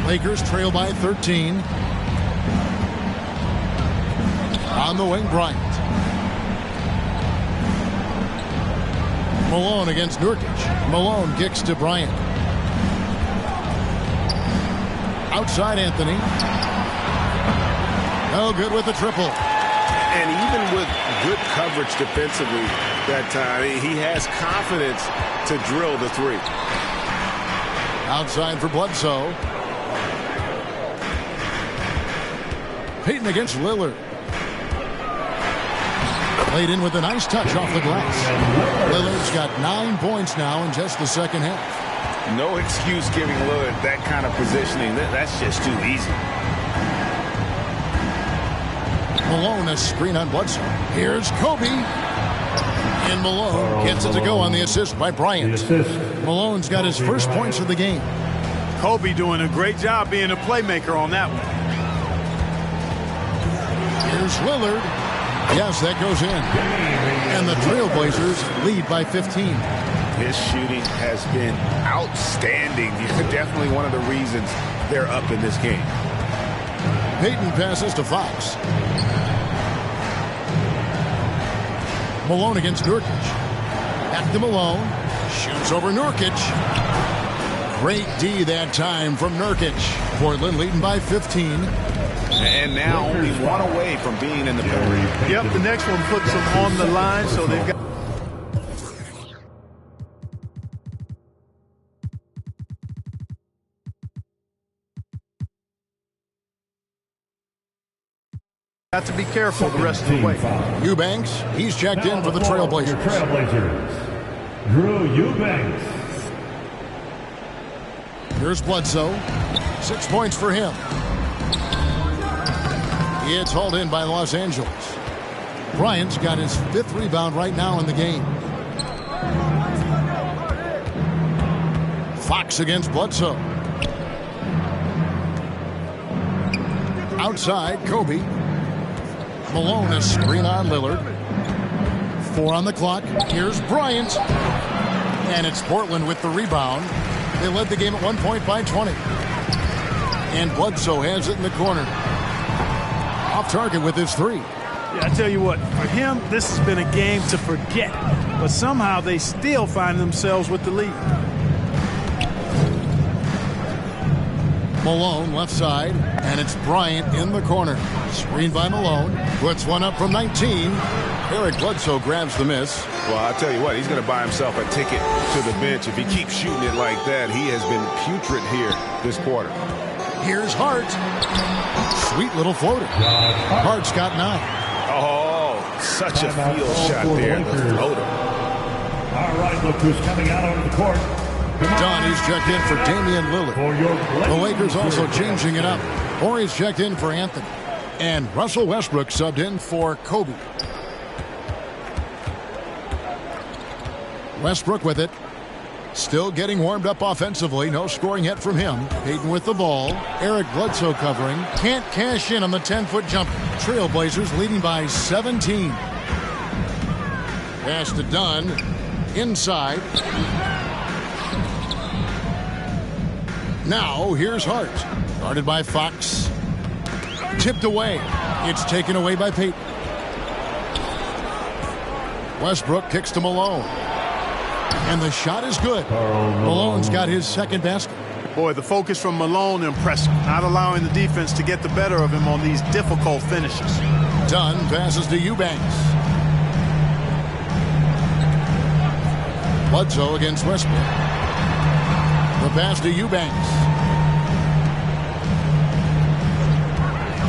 Lakers trail by 13. On the wing, Bryant. Malone against Nurkic. Malone kicks to Bryant. Outside Anthony. No good with the triple. And even with good coverage defensively that time, he has confidence to drill the three. Outside for Bledsoe. Payton against Lillard. Played in with a nice touch off the glass. Lillard's got 9 points now in just the second half. No excuse giving Lillard that kind of positioning. That's just too easy. Malone, a screen on Bledsoe. Here's Kobe. And Malone gets it to go on the assist by Bryant. Malone's got his first points of the game. Kobe doing a great job being a playmaker on that one. Here's Lillard. Yes, that goes in. And the Trailblazers lead by 15. His shooting has been outstanding. Definitely one of the reasons they're up in this game. Payton passes to Fox. Malone against Nurkic. Back to Malone. Shoots over Nurkic. Great D that time from Nurkic. Portland leading by 15. And now only one away from being in the penalty. Yep, the next one puts them on the line, so they've got to be careful the rest of the way. Eubanks, he's checked in for the Trailblazers. Drew Eubanks. Here's Bledsoe. 6 points for him. It's hauled in by Los Angeles. Bryant's got his 5th rebound right now in the game. Fox against Bledsoe. Outside, Kobe. Malone, a screen on Lillard. 4 on the clock. Here's Bryant. And it's Portland with the rebound. They led the game at 1 point by 20. And Bledsoe has it in the corner. Off target with his 3. Yeah, I tell you what, for him, this has been a game to forget. But somehow they still find themselves with the lead. Malone left side, and it's Bryant in the corner. Screened by Malone. Puts one up from 19. Eric Bledsoe grabs the miss. Well, I'll tell you what, he's going to buy himself a ticket to the bench. If he keeps shooting it like that, he has been putrid here this quarter. Here's Hart. Sweet little floater. Hart's got 9. Oh, such a field shot there, the floater. All right, look who's coming out on the court. Donnie's checked in for Damian Lillard. The Lakers also changing it up. Horry's checked in for Anthony. And Russell Westbrook subbed in for Kobe. Westbrook with it. Still getting warmed up offensively. No scoring yet from him. Payton with the ball. Eric Bledsoe covering. Can't cash in on the 10-foot jumper. Trailblazers leading by 17. Pass to Dunn. Inside. Now here's Hart. Guarded by Fox. Tipped away. It's taken away by Payton. Westbrook kicks to Malone. And the shot is good. Malone's got his second basket. Boy, the focus from Malone impressive. Not allowing the defense to get the better of him on these difficult finishes. Dunn passes to Eubanks. Bledsoe against Westbrook. The pass to Eubanks.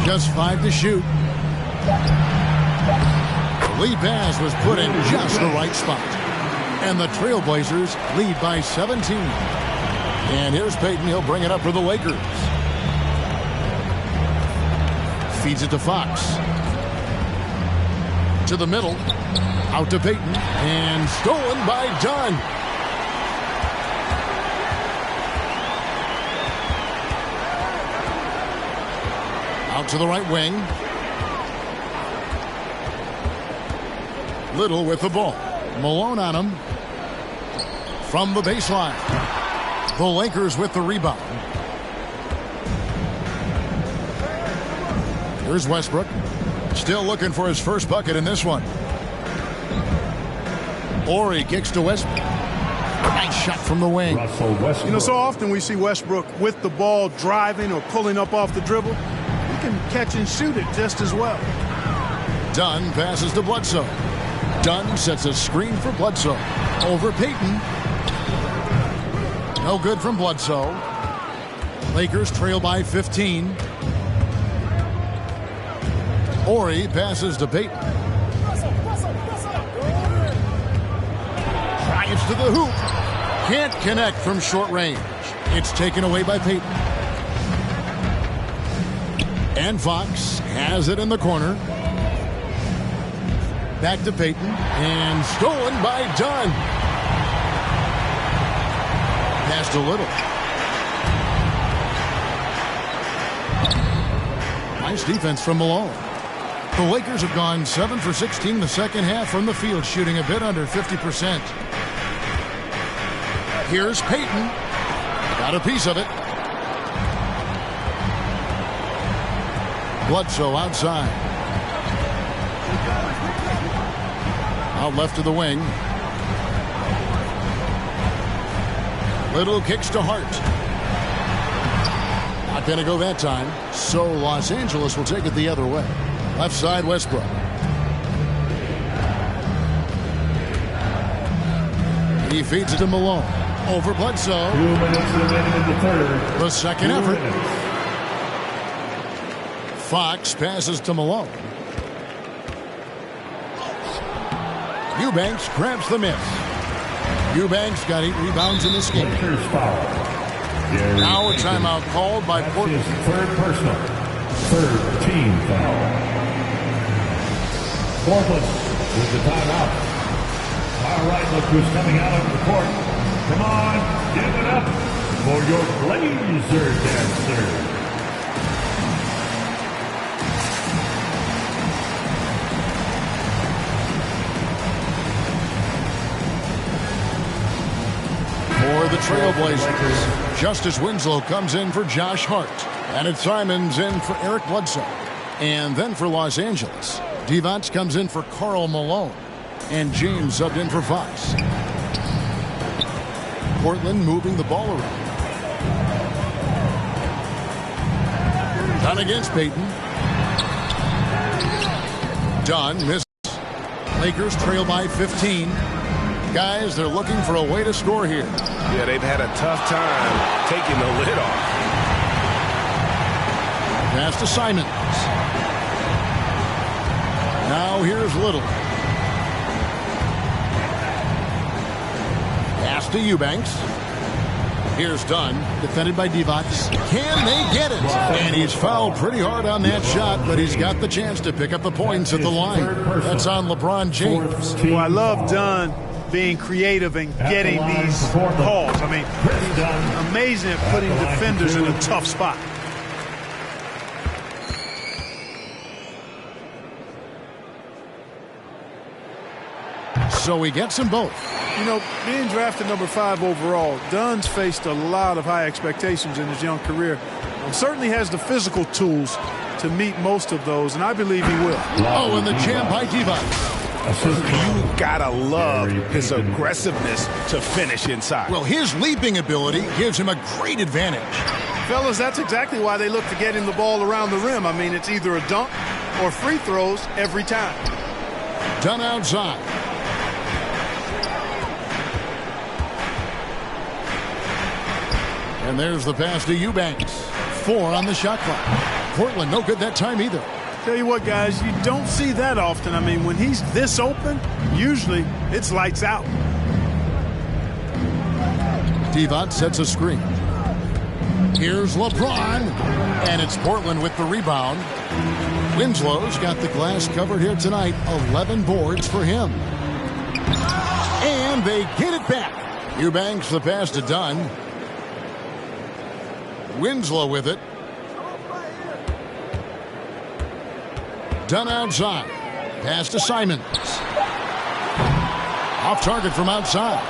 Just 5 to shoot. The lead pass was put in just the right spot. And the Trailblazers lead by 17. And here's Payton. He'll bring it up for the Lakers. Feeds it to Fox. To the middle. Out to Payton. And stolen by Dunn. Out to the right wing. Little with the ball. Malone on him. From the baseline. The Lakers with the rebound. Here's Westbrook. Still looking for his first bucket in this one. Horry kicks to Westbrook. Nice shot from the wing. You know, so often we see Westbrook with the ball driving or pulling up off the dribble. He can catch and shoot it just as well. Dunn passes to Bledsoe. Dunn sets a screen for Bledsoe. Over Payton. No good from Bledsoe. Lakers trail by 15. Horry passes to Payton. Drives to the hoop. Can't connect from short range. It's taken away by Payton. And Fox has it in the corner. Back to Payton. And stolen by Dunn. Pass to Little. Nice defense from Malone. The Lakers have gone 7 for 16 the second half from the field, shooting a bit under 50%. Here's Payton. Got a piece of it. Bledsoe outside. Out left of the wing. Little kicks to Hart. Not going to go that time. So Los Angeles will take it the other way. Left side, Westbrook. He feeds it to Malone. Over Bledsoe. 2 minutes remaining in the third. The second effort. Fox passes to Malone. Eubanks grabs the miss. Eubanks got 8 rebounds in this game. Now a timeout called by Portland. Third personal. Third team foul. Portland with the timeout. All right, look who's coming out of the court. Come on, give it up for your Blazer dancer. For the Trailblazers, Justice Winslow comes in for Josh Hart. And it's Simons in for Eric Bledsoe. And then for Los Angeles, Devonts comes in for Karl Malone. And James subbed in for Fox. Portland moving the ball around. Dunn against Payton. Dunn misses. Lakers trail by 15. Guys, they're looking for a way to score here. Yeah, they've had a tough time taking the lid off. Pass to Simons. Now here's Little. Pass to Eubanks. Here's Dunn, defended by Devonts. Can they get it? And he's fouled pretty hard on that shot, but he's got the chance to pick up the points at the line. That's on LeBron James. Well, I love Dunn being creative and getting these calls. I mean, he's amazing at putting defenders in a tough spot. So he gets them both. You know, being drafted number 5 overall, Dunn's faced a lot of high expectations in his young career. Certainly has the physical tools to meet most of those, and I believe he will. Oh, and the jam by Divac. You gotta love his aggressiveness to finish inside. Well, his leaping ability gives him a great advantage. Fellas, that's exactly why they look to get him the ball around the rim. I mean, it's either a dunk or free throws every time. Dunn outside. And there's the pass to Eubanks. 4 on the shot clock. Portland no good that time either. Tell you what, guys, you don't see that often. I mean, when he's this open, usually it's lights out. Divac sets a screen. Here's LeBron, and it's Portland with the rebound. Winslow's got the glass covered here tonight. 11 boards for him. And they get it back. Eubanks the pass to Dunn. Winslow with it. Dunn outside. Pass to Simons. Off target from outside.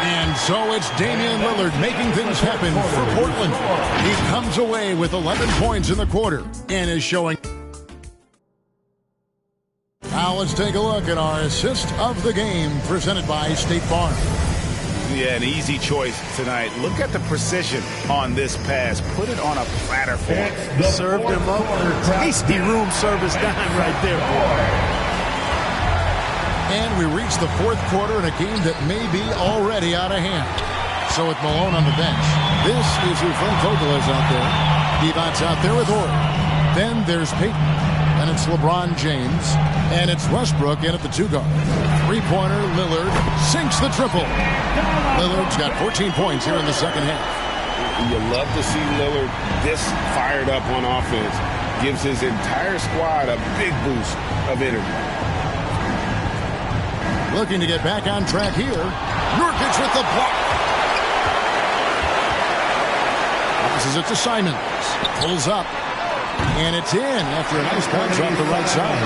And so it's Damian Lillard making things happen for Portland. He comes away with 11 points in the quarter and is showing. Now let's take a look at our assist of the game presented by State Farm. Yeah, an easy choice tonight. Look at the precision on this pass. Put it on a platter for him. Served him up. Tasty room service dime right there, boy. And we reach the 4th quarter in a game that may be already out of hand. So with Malone on the bench, this is who Frank Vogel is out there. Divac's out there with Horry. Then there's Peyton. And it's LeBron James. And it's Westbrook in at the 2 guard. 3-pointer, Lillard sinks the triple. Lillard's got 14 points here in the second half. You love to see Lillard this fired up on offense. Gives his entire squad a big boost of energy. Looking to get back on track here. Nurkic with the block. Passes it to Simons. Pulls up. And it's in after a nice bounce off the right side.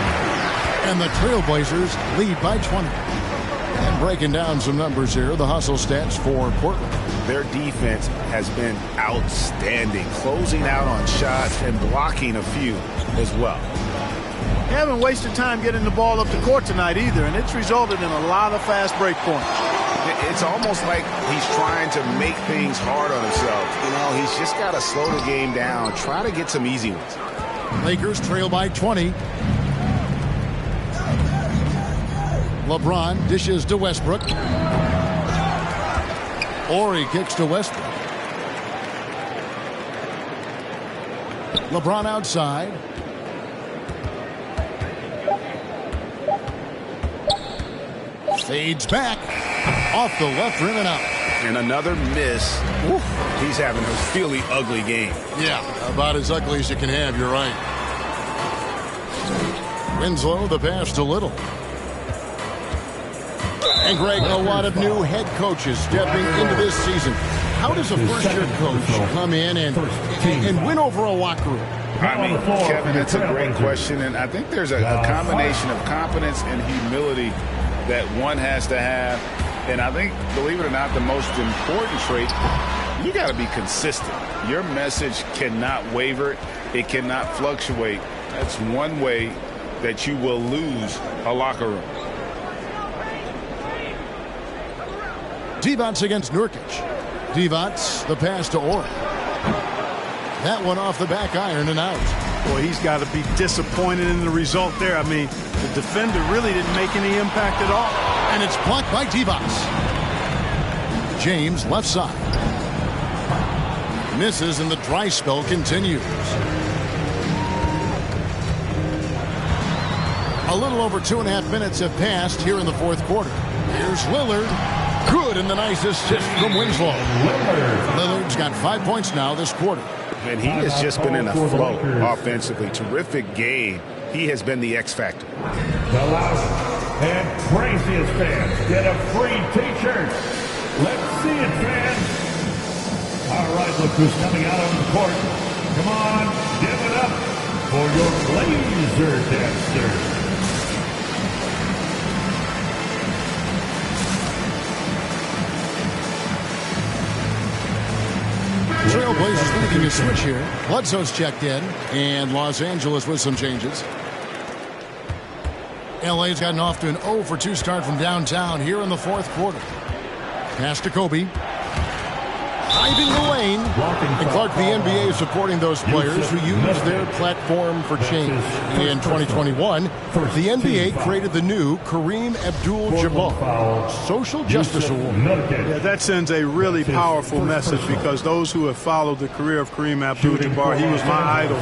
And the Trailblazers lead by 20. And breaking down some numbers here, the hustle stats for Portland. Their defense has been outstanding, closing out on shots and blocking a few as well. They haven't wasted time getting the ball up the court tonight either, and it's resulted in a lot of fast break points. It's almost like he's trying to make things hard on himself. You know, he's just got to slow the game down, try to get some easy ones. Lakers trail by 20. LeBron dishes to Westbrook. Horry kicks to Westbrook. LeBron outside. Fades back. Off the left rim and out. And another miss. Oof. He's having a really ugly game. Yeah, about as ugly as you can have, you're right. Winslow, the pass to Little. And Greg, a lot of new head coaches stepping into this season. How does a first-year coach come in and win over a locker room? I mean, Kevin, that's a great question. And I think there's a combination of confidence and humility that one has to have. And I think, believe it or not, the most important trait, you got to be consistent. Your message cannot waver. It cannot fluctuate. That's one way that you will lose a locker room. Divac against Nurkic. Divac, the pass to Horry. That one off the back iron and out. Boy, he's got to be disappointed in the result there. I mean, the defender really didn't make any impact at all. And it's blocked by Divac. James left side. Misses and the dry spell continues. A little over 2.5 minutes have passed here in the 4th quarter. Here's Lillard. Good, and the nice assist from Winslow. Lillard's got 5 points now this quarter. And he has just been in a flow offensively. Terrific game. He has been the X factor. The last And craziest fans get a free t-shirt. Let's see it, fans. All right, look who's coming out on the court. Come on, give it up for your laser dancers. Trailblazers making a switch here. Bledsoe's checked in, and Los Angeles with some changes. LA's gotten off to an 0-for-2 start from downtown here in the fourth quarter. Pass to Kobe. Driving the lane. And Clark, the NBA is supporting those players who use their platform for change. In 2021, the NBA created the new Kareem Abdul-Jabbar Social Justice Award. Yeah, that sends a really powerful message because those who have followed the career of Kareem Abdul-Jabbar, he was my idol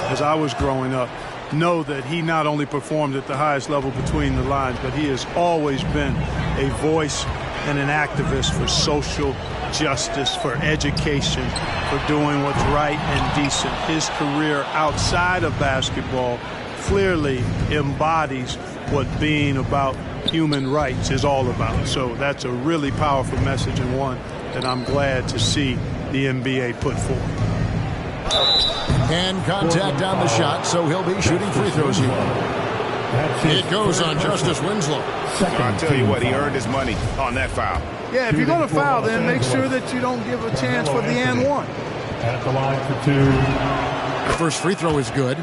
as I was growing up, know that he not only performed at the highest level between the lines, but he has always been a voice and an activist for social justice, for education, for doing what's right and decent. His career outside of basketball clearly embodies what being about human rights is all about. So that's a really powerful message, and one that I'm glad to see the NBA put forward. And contact on the shot, so he'll be shooting free throws here. It goes on Justice Winslow. I'll tell you what, he earned his money on that foul. Yeah, if you're going to foul, then make sure that you don't give a chance for the and one. At the line for two. The first free throw is good.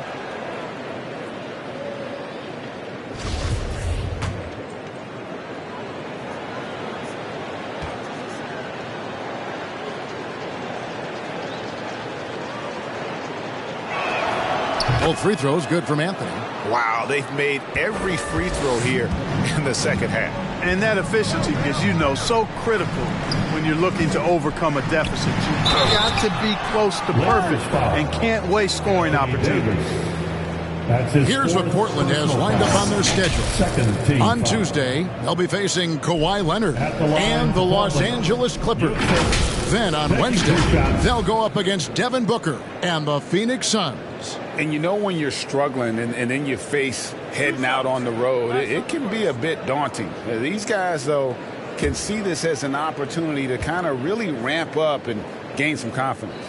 Both free throws good from Anthony. Wow, they've made every free throw here in the second half. And that efficiency is, you know, so critical when you're looking to overcome a deficit. You've got to be close to perfect and can't waste scoring opportunities. Here's what Portland has lined up on their schedule. On Tuesday, they'll be facing Kawhi Leonard and the Los Angeles Clippers. Then on Wednesday, they'll go up against Devin Booker and the Phoenix Suns. And you know when you're struggling and then you face heading out on the road, it can be a bit daunting. These guys, though, can see this as an opportunity to kind of really ramp up and gain some confidence.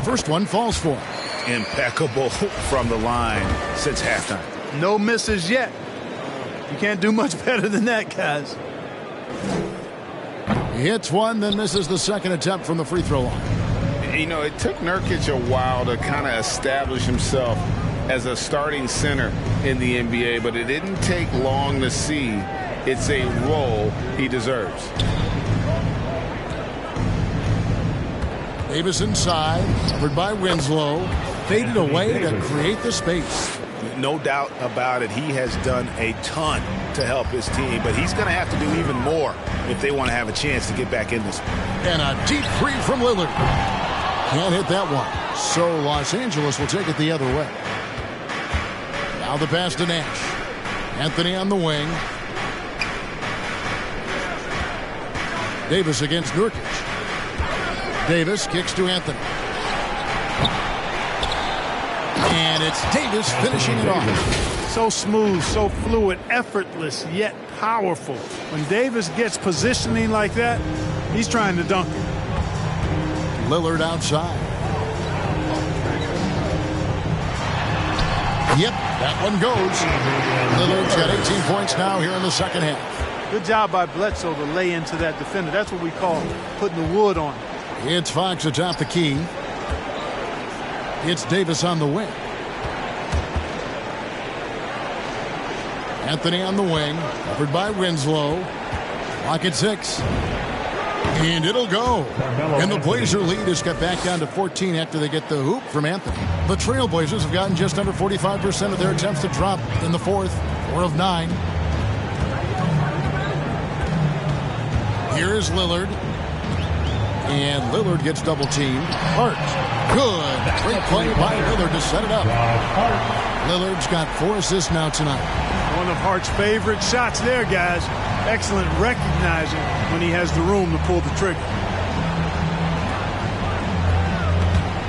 First one falls for him. Impeccable from the line since halftime. No misses yet. You can't do much better than that, guys. He hits one, then misses the second attempt from the free throw line. You know, it took Nurkic a while to kind of establish himself as a starting center in the NBA, but it didn't take long to see it's a role he deserves. Davis inside, covered by Winslow, faded away to create the space. No doubt about it, he has done a ton to help his team, but he's going to have to do even more if they want to have a chance to get back in this. And a deep three from Lillard. Can't hit that one. So Los Angeles will take it the other way. Now the pass to Nash. Anthony on the wing. Davis against Nurkic. Davis kicks to Anthony. And it's Davis finishing it off. So smooth, so fluid, effortless, yet powerful. When Davis gets positioning like that, he's trying to dunk it. Lillard outside. Yep, that one goes. Lillard's got 18 points now here in the second half. Good job by Bledsoe to lay into that defender. That's what we call putting the wood on. It's Fox atop the key. It's Davis on the wing. Anthony on the wing, covered by Winslow. Clock at 6. And it'll go. And the Blazer lead is cut back down to 14 after they get the hoop from Anthony. The Trailblazers have gotten just under 45% of their attempts to drop in the fourth, 4 of 9. Here's Lillard. And Lillard gets double teamed. Hart. Good. Great play by Lillard to set it up. Lillard's got 4 assists now tonight. One of Hart's favorite shots there, guys. Excellent recognizing when he has the room to pull the trigger.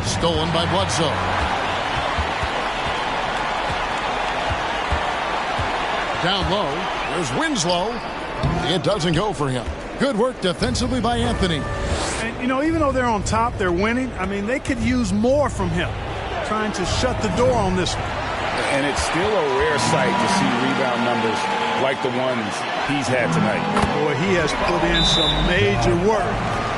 Stolen by Bledsoe. down low. There's Winslow. It doesn't go for him. Good work defensively by Anthony. And, you know, even though they're on top, they're winning. I mean, they could use more from him, trying to shut the door on this one. And it's still a rare sight to see rebound numbers like the ones he's had tonight. Boy, he has put in some major work.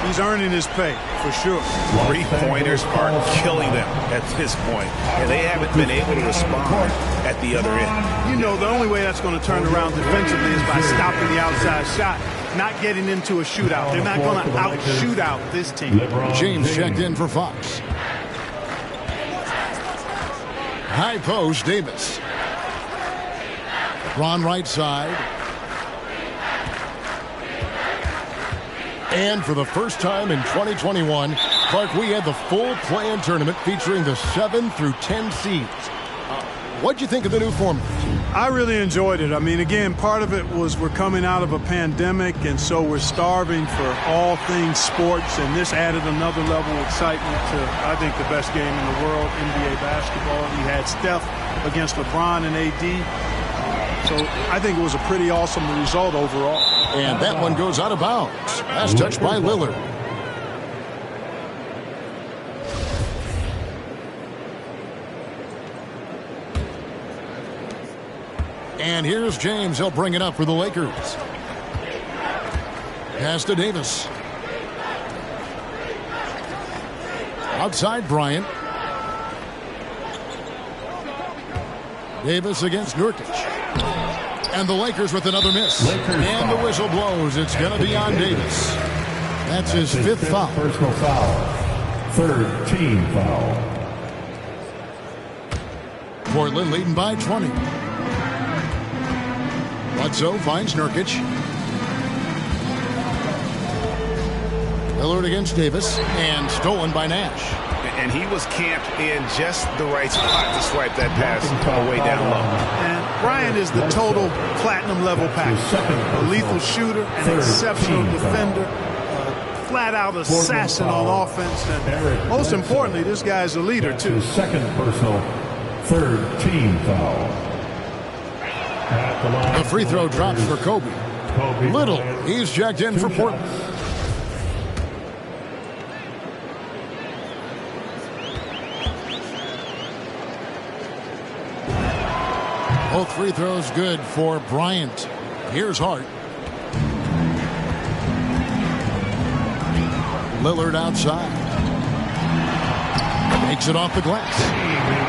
He's earning his pay, for sure. Three-pointers are killing them at this point, and they haven't been able to respond at the other end. You know, the only way that's going to turn around defensively is by stopping the outside shot, not getting into a shootout. They're not going to out-shoot out this team. James checked in for Fox. High post, Davis. LeBron right side. And for the first time in 2021, Clark, we had the full play-in tournament featuring the 7 through 10 seeds. What'd you think of the new format? I really enjoyed it. I mean, again, part of it was we're coming out of a pandemic, and so we're starving for all things sports, and this added another level of excitement to, I think, the best game in the world, NBA basketball. We had Steph against LeBron and AD. So I think it was a pretty awesome result overall. And that one goes out of bounds. That's touched by Lillard. And here's James. He'll bring it up for the Lakers. Pass to Davis. Outside Bryant. Davis against Nurkic. And the Lakers with another miss. And the whistle blows. It's going to be on Davis. That's his fifth foul. Personal foul. Third team foul. Portland leading by 20. Bledsoe finds Nurkic. Lillard against Davis. And stolen by Nash. And he was camped in just the right spot to swipe that pass way down low. And Bryant is the total platinum level package. A lethal shooter, an exceptional defender, flat-out assassin on offense. And most importantly, this guy's a leader, too. Second personal, third team foul. The free throw drops for Kobe. Little, he's checked in for Portland. Both free throws good for Bryant. Here's Hart. Lillard outside. Takes it off the glass.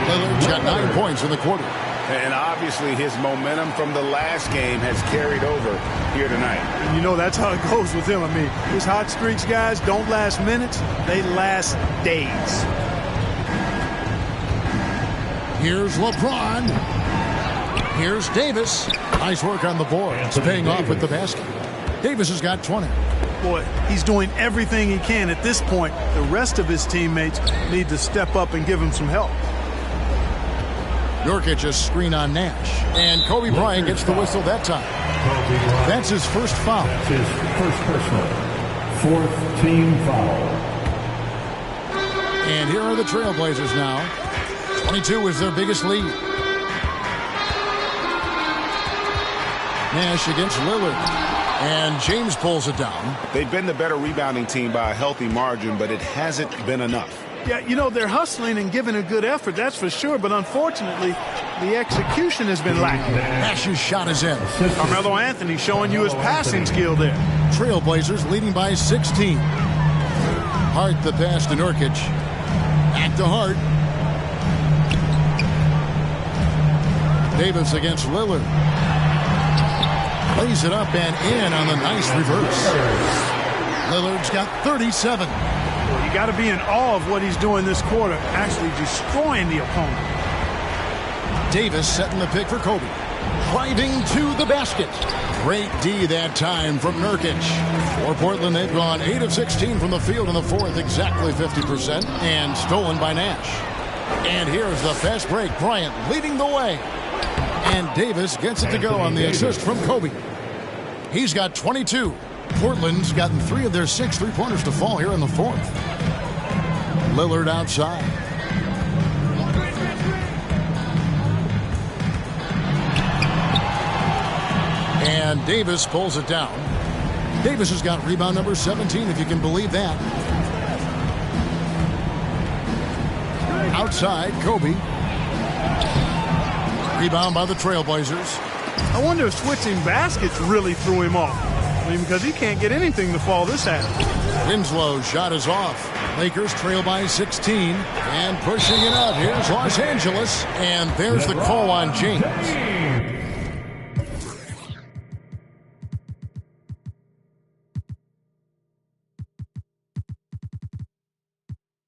Lillard's got 9 points in the quarter. And obviously his momentum from the last game has carried over here tonight. And you know that's how it goes with him. I mean, his hot streaks, guys, don't last minutes. They last days. Here's LeBron. Here's Davis. Nice work on the board. It's paying off with the basket. Davis has got 20. Boy, he's doing everything he can at this point. The rest of his teammates need to step up and give him some help. Nurkic a screen on Nash. And Kobe Bryant gets the whistle that time. That's his first foul. That's his first personal. Fourth team foul. And here are the Trailblazers now. 22 is their biggest lead. Nash against Lillard. And James pulls it down. They've been the better rebounding team by a healthy margin, but it hasn't been enough. Yeah, you know, they're hustling and giving a good effort, that's for sure. But unfortunately, the execution has been lacking. Nash's shot is in. Carmelo Anthony showing you his passing skill there. Trailblazers leading by 16. Hart the pass to Nurkic. Back to Hart. Davis against Lillard. Lays it up and in on the nice reverse. Lillard's got 37. Well, you got to be in awe of what he's doing this quarter, actually destroying the opponent. Davis setting the pick for Kobe. Driving to the basket. Great D that time from Nurkic. For Portland, they've gone 8 of 16 from the field in the fourth, exactly 50%, and stolen by Nash. And here's the fast break. Bryant leading the way. And Davis gets it to go on the assist from Kobe. He's got 22. Portland's gotten 3 of their 6 three-pointers to fall here in the fourth. Lillard outside. And Davis pulls it down. Davis has got rebound number 17, if you can believe that. Outside, Kobe. Rebound by the Trailblazers. I wonder if switching baskets really threw him off. I mean, because he can't get anything to fall this half. Winslow's shot is off. Lakers trail by 16. And pushing it out. Here's Los Angeles. And there's the call on James.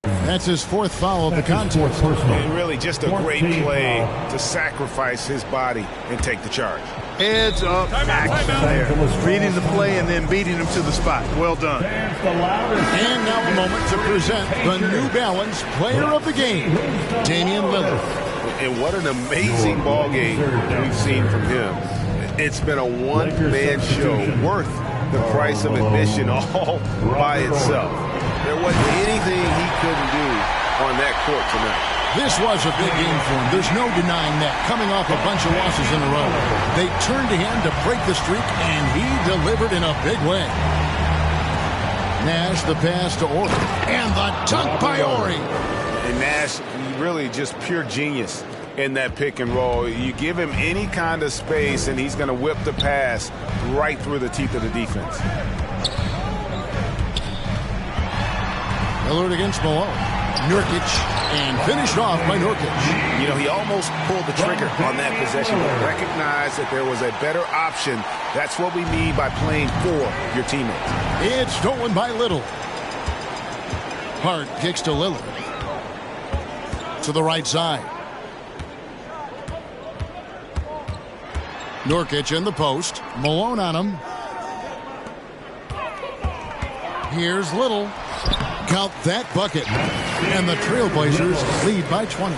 That's his fourth foul of the contest. And really just a great play to sacrifice his body and take the charge. Heads up action there. Reading the play and then beating him to the spot. Well done. And now the moment to present the New Balance Player of the Game, Damian Lillard. And what an amazing ball game we've seen from him. It's been a one-man show worth the price of admission all by itself. There wasn't anything he couldn't do on that court tonight. This was a big game for him. There's no denying that. Coming off a bunch of losses in a row. They turned to him to break the streak, and he delivered in a big way. Nash, the pass to Ori. And the dunk by Ori. And Nash, really just pure genius in that pick and roll. You give him any kind of space, and he's going to whip the pass right through the teeth of the defense. Lillard against Malone. Nurkic, and finished off by Nurkic. You know, he almost pulled the trigger on that possession, but recognized that there was a better option. That's what we mean by playing for your teammates. It's stolen by Little. Hart kicks to Lillard. To the right side. Nurkic in the post. Malone on him. Here's Little. Count that bucket. And the Trailblazers lead by 20.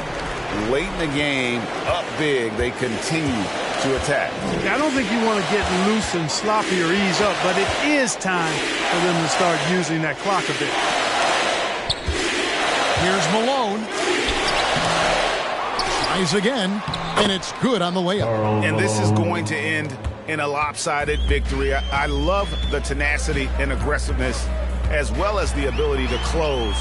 Late in the game, up big, they continue to attack. I don't think you want to get loose and sloppy or ease up, but it is time for them to start using that clock a bit. Here's Malone. Tries again, and it's good on the layup. And this is going to end in a lopsided victory. I love the tenacity and aggressiveness, as well as the ability to close.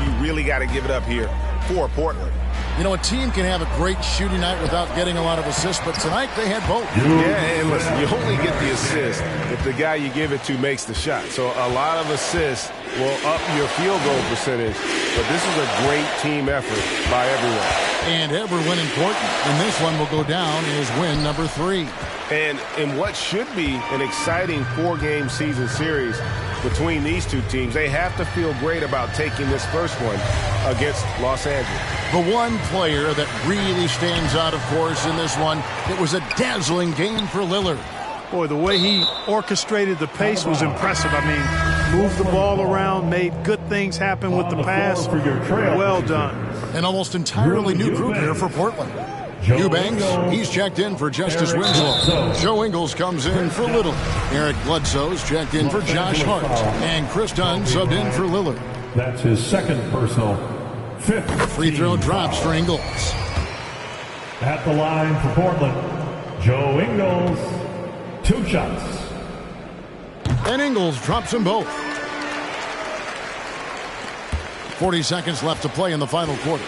You really got to give it up here for Portland. You know, a team can have a great shooting night without getting a lot of assists, but tonight they had both. Yeah, and listen, you only get the assist if the guy you give it to makes the shot. So a lot of assists will up your field goal percentage, but this is a great team effort by everyone. And every win important, and this one will go down as win number 3. And in what should be an exciting 4-game season series between these two teams, they have to feel great about taking this first one against Los Angeles. The one player that really stands out, of course, in this one, it was a dazzling game for Lillard. Boy, the way he orchestrated the pace was impressive. I mean, moved the ball around, made good things happen with the pass. Well done. An almost entirely new group here for Portland. Eubanks, he's checked in for Justice Winslow. Joe Ingles comes in for Little. Eric Bledsoe's checked in for Josh Hart. And Chris Dunn subbed in for Lillard. That's his second personal. Fifth free throw drops for Ingles. At the line for Portland, Joe Ingles, 2 shots. And Ingles drops them both. 40 seconds left to play in the final quarter.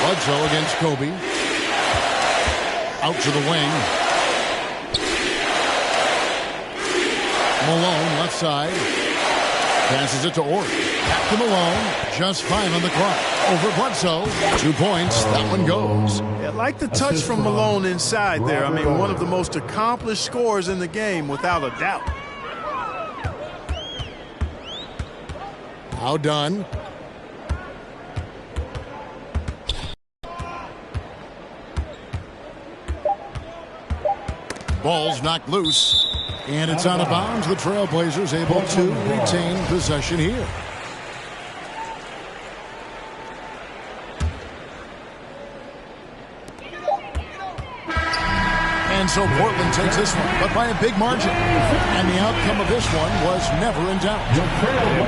Bledsoe against Kobe. Out to the wing. Malone left side. Passes it to Ori. Back to Malone. Just 5 on the clock. Over Bledsoe. 2 points. That one goes. Yeah, like the touch from Malone inside there. I mean, one of the most accomplished scorers in the game, without a doubt. Now done. Ball's knocked loose. And it's out of bounds. The Trailblazers able to retain possession here. And so Portland takes this one, but by a big margin. And the outcome of this one was never in doubt.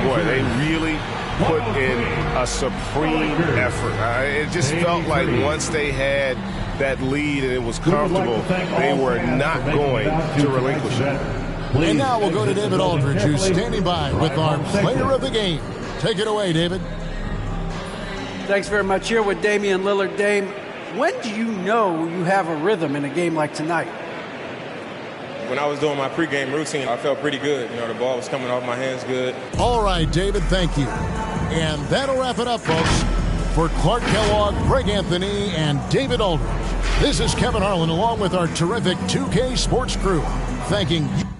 Boy, they really put in a supreme effort. It just felt like once they had that lead and it was comfortable, they were not going to relinquish it. And now we'll go to David Aldridge, who's standing by with our player of the game. Take it away, David. Thanks very much. Here with Damian Lillard. Dame, when do you know you have a rhythm in a game like tonight? When I was doing my pregame routine, I felt pretty good. You know, the ball was coming off my hands good. All right, David, thank you. And that'll wrap it up, folks. For Clark Kellogg, Greg Anthony, and David Aldridge, this is Kevin Harlan along with our terrific 2K Sports crew, thanking you.